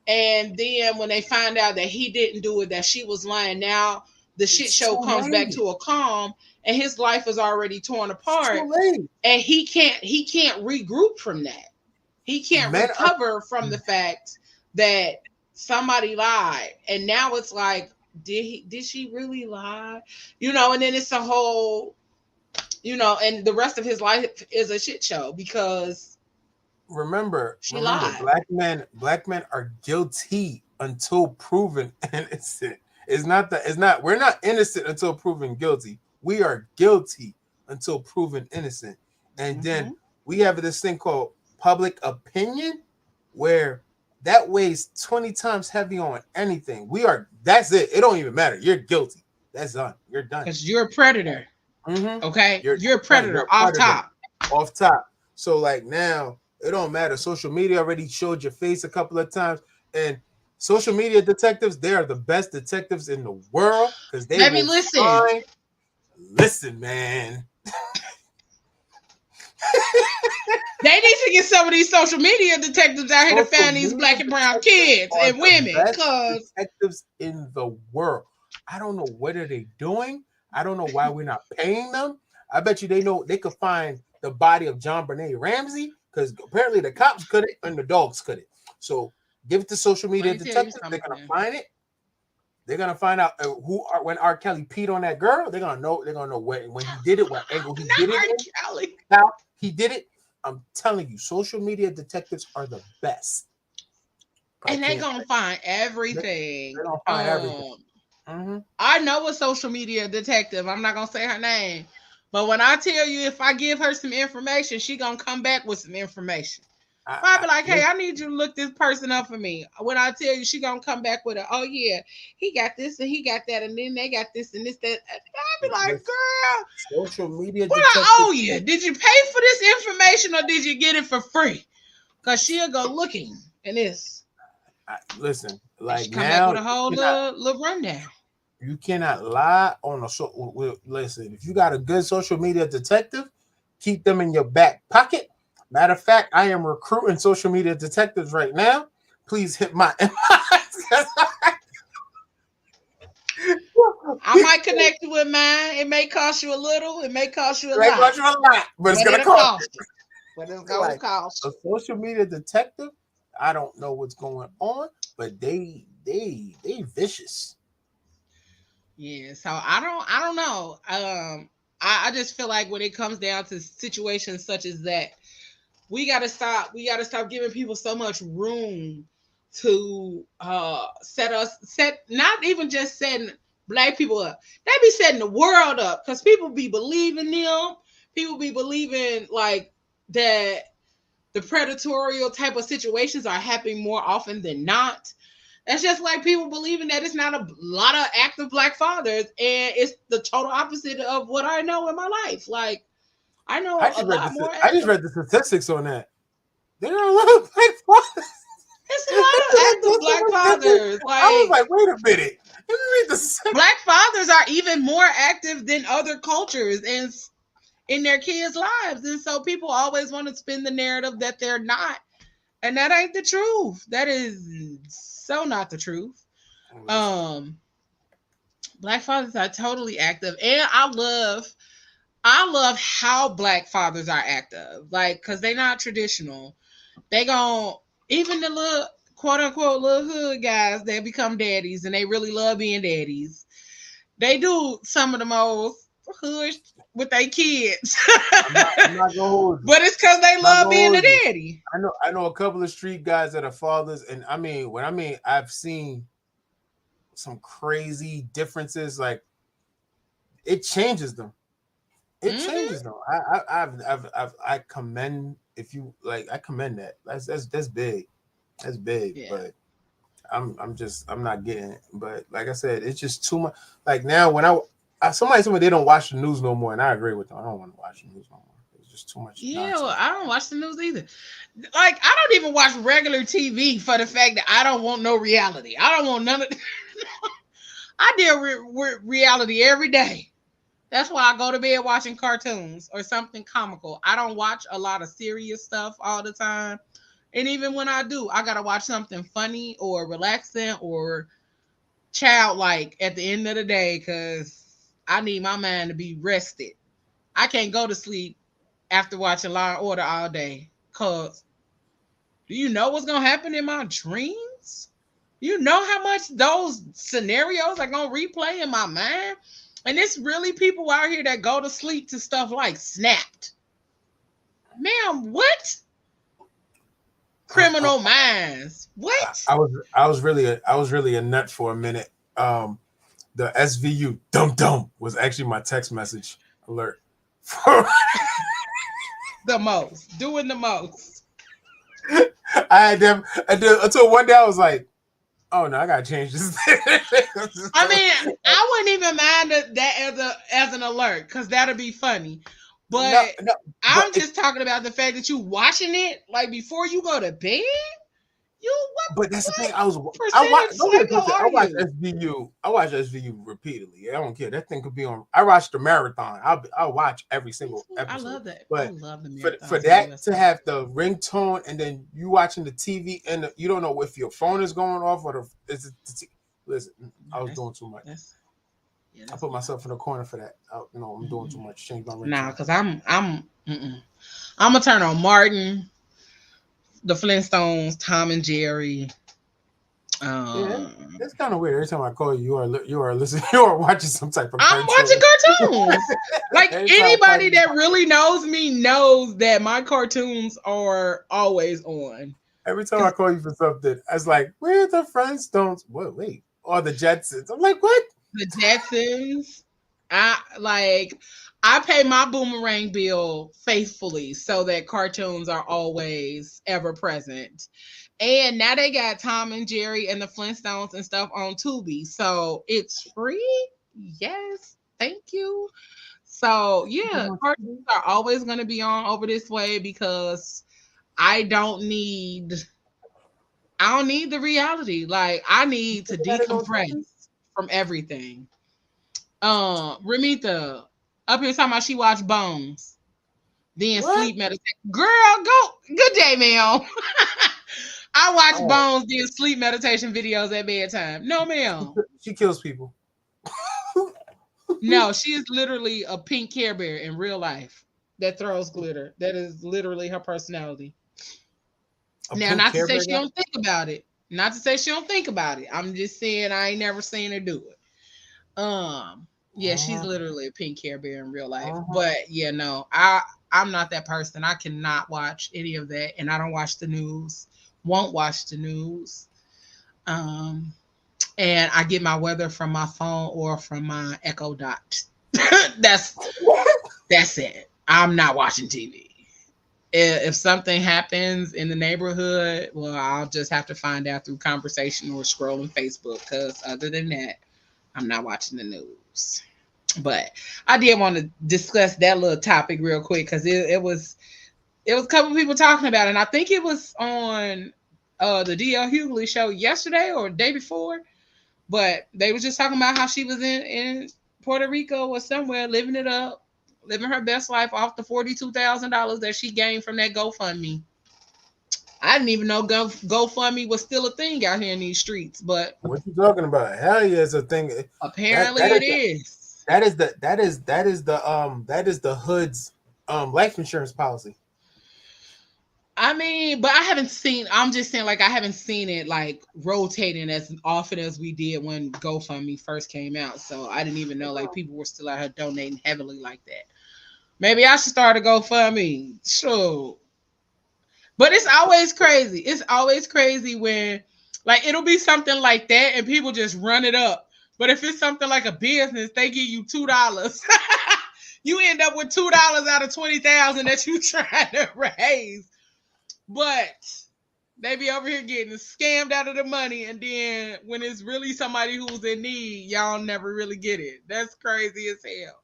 And then when they find out that he didn't do it, that she was lying, now the shit It's show too comes back late. to a calm, and his life is already torn It's apart. too late. And he can't regroup from that. He can't Men are recover from the fact that somebody lied. And now it's like, did she really lie? And then it's a whole, and the rest of his life is a shit show because remember, she lied. black men are guilty until proven innocent. We're not innocent until proven guilty. We are guilty until proven innocent. And then we have this thing called public opinion, where that weighs 20 times heavy on anything. That's it. It don't even matter. You're guilty. That's done. You're done. Because you're a predator. Mm-hmm. Okay? You're a You're predator a off predator. top. Off top. So like now, it don't matter. Social media already showed your face a couple of times. And social media detectives, they are the best detectives in the world, because they Baby, will listen. Listen, man. They need to get some of these social media detectives out here to find these black and brown kids and women. Because detectives in the world. I don't know what are they doing. I don't know why we're not paying them. I bet you they know they could find the body of John Benet Ramsey, because apparently the cops couldn't and the dogs couldn't. So give it to social media detectives. They're gonna find it. They're gonna find out when R. Kelly peed on that girl. They're gonna know. They're gonna know when he did it, what angle he did it, Kelly. how he did it. I'm telling you, social media detectives are the best. And they're gonna find everything. They're gonna find everything. I know a social media detective. I'm not gonna say her name, but when I tell you, if I give her some information, she gonna come back with some information. I'll be like, hey, I need you to look this person up for me. When I tell you, she gonna come back with oh yeah, he got this and he got that, and then they got this and this, that. I'll be like, girl, social media what I owe you? Did you pay for this information or did you get it for free? Because she'll go looking in this. Listen, like she come now, back with a whole little rundown. You cannot lie on listen, if you got a good social media detective, keep them in your back pocket. Matter of fact, I am recruiting social media detectives right now. Please hit my I might connect you with mine. It may cost you a little. It may cost you a lot. But it's gonna cost you. But it's gonna cost you. A social media detective, I don't know what's going on, but they vicious. Yeah, so I don't know. I just feel like when it comes down to situations such as that, we gotta stop giving people so much room to set not even just setting black people up. They be setting the world up, because people be believing them. People be believing like that the predatorial type of situations are happening more often than not. That's just like people believing that it's not a lot of active black fathers, and it's the total opposite of what I know in my life. Like, I know a lot more. I just read the statistics on that. There are a lot of black fathers. It's a lot of active black fathers. Like, I was like, wait a minute. Let me read this. Black fathers are even more active than other cultures and in their kids' lives, and so people always want to spin the narrative that they're not, and that ain't the truth. That is so not the truth. Black fathers are totally active, and I love how black fathers are active, like, because they're not traditional. They gon' even the little quote unquote little hood guys that become daddies and they really love being daddies. They do some of the most hood with their kids. I'm not gonna hold you. But it's because they love being a daddy. I know a couple of street guys that are fathers, and I've seen some crazy differences. Like, it changes them. It changes though. I commend if you like. I commend that. That's big. That's big. Yeah. But I'm not getting it. But like I said, it's just too much. Like now, when somebody told me they don't watch the news no more, and I agree with them. I don't want to watch the news no more. It's just too much Yeah, nonsense. well, I don't watch the news either. Like, I don't even watch regular TV for the fact that I don't want no reality. I don't want none of. I deal with reality every day. That's why I go to bed watching cartoons or something comical. I don't watch a lot of serious stuff all the time. And even when I do, I gotta watch something funny or relaxing or childlike at the end of the day because I need my mind to be rested. I can't go to sleep after watching Law and Order all day. Cause do you know what's gonna happen in my dreams? You know how much those scenarios are gonna replay in my mind? And it's really people out here that go to sleep to stuff like Snapped. Ma'am, what? Criminal Minds. What? I was really a nut for a minute. The SVU dum dum was actually my text message alert. The most. Doing the most. I had them until one day I was like, oh no, I gotta change this. I mean, I wouldn't even mind that as an alert because that'll be funny. But I'm just talking about the fact that you watching it like before you go to bed. But that's the thing. I watch SVU. I watch SVU repeatedly. I don't care. That thing could be on. I watch the marathon. I'll watch every single episode. I love that. But I love the marathon. For that to have the ringtone and then you watching the TV and you don't know if your phone is going off or listen. I was doing too much. I put myself in the corner for that. I'm doing too much. Change my ringtone. Nah, because I'm gonna turn on Martin, the Flintstones, Tom and Jerry. It's kind of weird. Every time I call you, you are listening. You are watching some type of. I'm watching cartoons. Like anybody that really knows me knows that my cartoons are always on. Every time I call you for something, I was like, "Where the Flintstones?" What? Wait, or the Jetsons? I'm like, what? The Jetsons. I pay my Boomerang bill faithfully so that cartoons are always ever present. And now they got Tom and Jerry and the Flintstones and stuff on Tubi. So it's free. Yes. Thank you. So yeah, cartoons are always going to be on over this way because I don't need the reality. Like I need to decompress from everything. Remita up here talking about she watched Bones. Then sleep meditation. Girl, go. Good day, ma'am. I watch Bones, then sleep meditation videos at bedtime. No, ma'am. She kills people. No, she is literally a pink Care Bear in real life that throws glitter. That is literally her personality. Now, not to say she don't think about it. Not to say she don't think about it. I'm just saying I ain't never seen her do it. Yeah, she's literally a pink Care Bear in real life. But yeah, no, I'm not that person. I cannot watch any of that, and I don't watch the news. Won't watch the news. And I get my weather from my phone or from my Echo Dot. That's it. I'm not watching TV. If something happens in the neighborhood, well, I'll just have to find out through conversation or scrolling Facebook. Because other than that, I'm not watching the news. But I did want to discuss that little topic real quick because it was a couple people talking about it. And I think it was on the D.L. Hughley show yesterday or the day before. But they were just talking about how she was in Puerto Rico or somewhere living it up, living her best life off the $42,000 that she gained from that GoFundMe. I didn't even know GoFundMe was still a thing out here in these streets. But what you talking about? Hell yeah, it's a thing. Apparently it is. That is the hood's life insurance policy. I mean, but I haven't seen. I'm just saying, like I haven't seen it like rotating as often as we did when GoFundMe first came out. So I didn't even know like people were still out here donating heavily like that. Maybe I should start a GoFundMe. Sure. But it's always crazy. It's always crazy when like it'll be something like that and people just run it up. But if it's something like a business, they give you $2. you end up with $2 out of 20,000 that you trying to raise. But they be over here getting scammed out of the money, and then when it's really somebody who's in need, y'all never really get it. That's crazy as hell.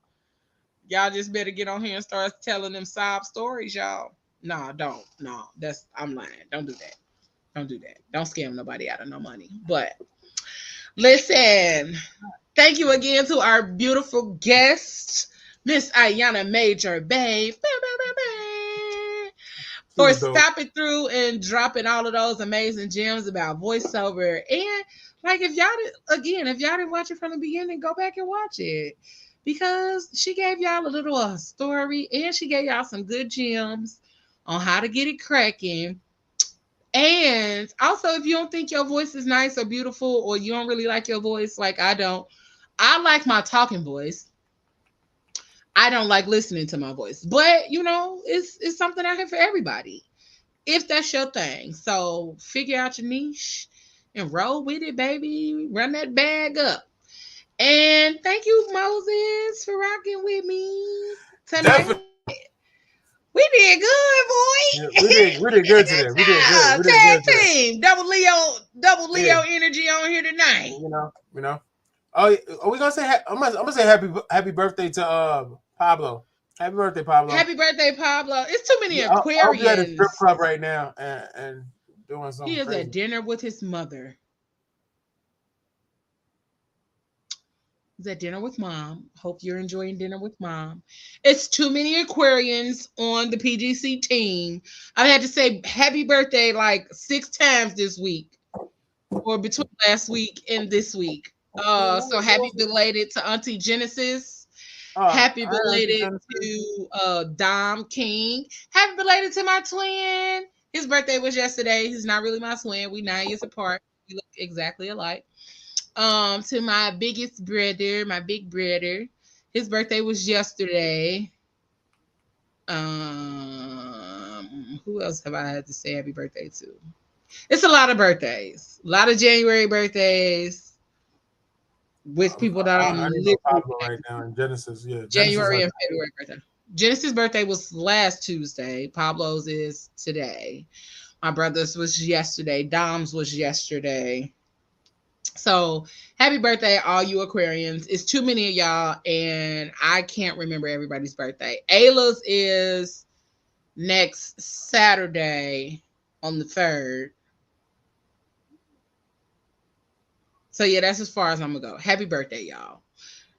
Y'all just better get on here and start telling them sob stories, y'all. Nah, don't. No, I'm lying. Don't do that. Don't do that. Don't scam nobody out of no money. But listen, thank you again to our beautiful guest, Miss Ayana Major Bay, for stopping through and dropping all of those amazing gems about voiceover. And like, if y'all didn't watch it from the beginning, go back and watch it, because she gave y'all a little story, and she gave y'all some good gems on how to get it cracking. And also, if you don't think your voice is nice or beautiful, or you don't really like your voice, like I don't, I like my talking voice. I don't like listening to my voice, but it's something out here for everybody, if that's your thing. So figure out your niche and roll with it, baby. Run that bag up. And thank you, Moses, for rocking with me tonight. Definitely. We did good, boy. Yeah, we did good today. We did good. Tag team, double Leo energy on here tonight. You know. Oh, are we gonna say? I'm gonna say happy birthday to Pablo. Happy birthday, Pablo. Happy birthday, Pablo. It's too many Aquarians. I'll be at a strip club right now and doing something. He is crazy. at dinner with his mother. He's at dinner with mom. Hope you're enjoying dinner with mom. It's too many Aquarians on the PGC team. I've had to say happy birthday like 6 times this week, or between last week and this week. So happy belated to Auntie Genesis. Happy belated to Dom King. Happy belated to my twin. His birthday was yesterday. He's not really my twin. We 9 years apart. We look exactly alike. To my biggest brother, my big brother. His birthday was yesterday. Who else have I had to say happy birthday to? It's a lot of birthdays. A lot of January birthdays with people that I'm living Pablo right now in Genesis. Yeah, January and February birthday. Genesis' birthday was last Tuesday. Pablo's is today. My brother's was yesterday. Dom's was yesterday. So happy birthday, all you Aquarians. It's too many of y'all, and I can't remember everybody's birthday. Ayla's is next Saturday on the 3rd. So yeah, that's as far as I'm gonna go. Happy birthday, y'all.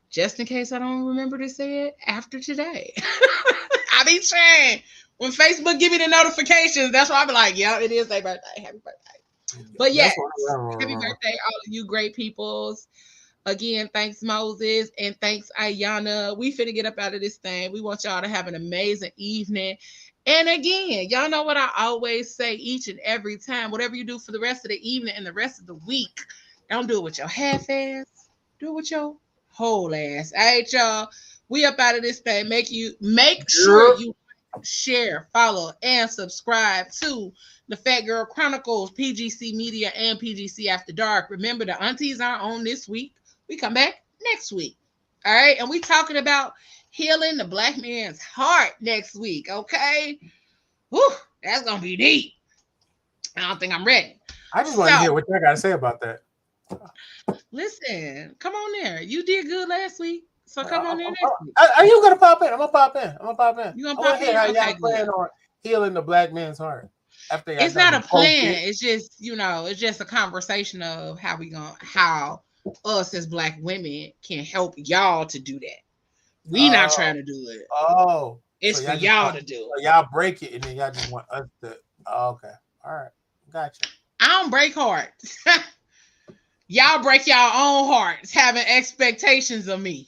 Just in case I don't remember to say it after today. I be trying. When Facebook give me the notifications, that's why I be like, yeah, it is their birthday. Happy birthday. But yes, happy birthday, all of you great peoples. Again, thanks, Moses, and thanks, Ayana. We finna get up out of this thing. We want y'all to have an amazing evening. And again, y'all know what I always say each and every time. Whatever you do for the rest of the evening and the rest of the week, don't do it with your half ass. Do it with your whole ass. All right, y'all. We up out of this thing. Make sure you share, follow, and subscribe to the Phat Girl Chronicles, PGC Media, and PGC After Dark. Remember, the aunties are on this week. We come back next week. All right. And we talking about healing the Black man's heart next week. Okay. Whew, that's going to be deep. I don't think I'm ready. I just want to hear what you got to say about that. Listen, come on there. You did good last week. So come on there next week. Are you going to pop in? I'm going to pop in. You going to pop in? How y'all plan on healing the Black man's heart? It's not a plan. It's just, it's just a conversation of how us as Black women can help y'all to do that. We not trying to do it. Oh, it's so for y'all to do it. Y'all break it, and then y'all just want us to. Oh, okay, all right, gotcha. I don't break hearts. Y'all break y'all own hearts, having expectations of me.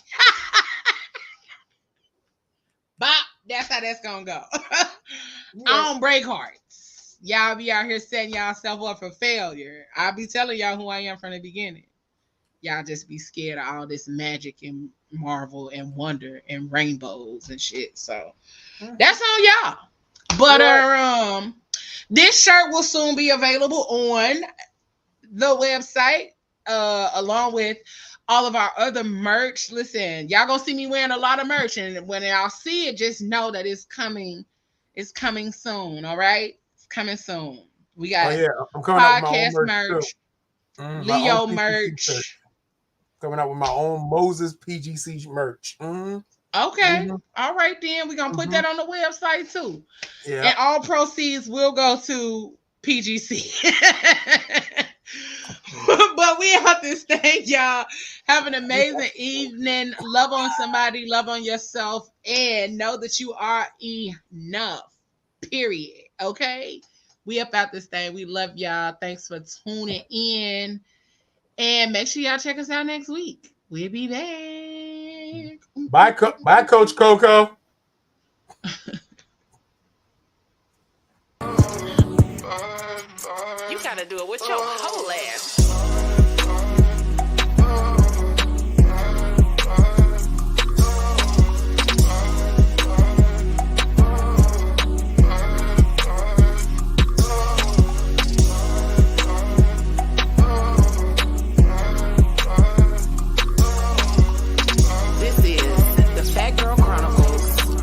Bop, that's how that's gonna go. Yeah. I don't break hearts. Y'all be out here setting yourself up for failure. I'll be telling y'all who I am from the beginning. Y'all just be scared of all this magic and marvel and wonder and rainbows and shit. So that's on y'all. But this shirt will soon be available on the website, along with all of our other merch. Listen, y'all gonna see me wearing a lot of merch, and when y'all see it, just know that it's coming. It's coming soon. All right, it's coming soon. We Oh got yeah, I'm coming out with my own podcast merch too. merch, My own Leo PGC shirt. merch. Coming out with my own Moses PGC merch. Okay, all right then. We're gonna put that on the website too. Yeah. And all proceeds will go to PGC. But we out this thing, y'all. Have an amazing evening. Love on somebody, love on yourself, and know that you are enough. Period. Okay? We up out this thing. We love y'all. Thanks for tuning in. And make sure y'all check us out next week. We'll be back. Bye, Coach Coco. You gotta do it with your whole ass.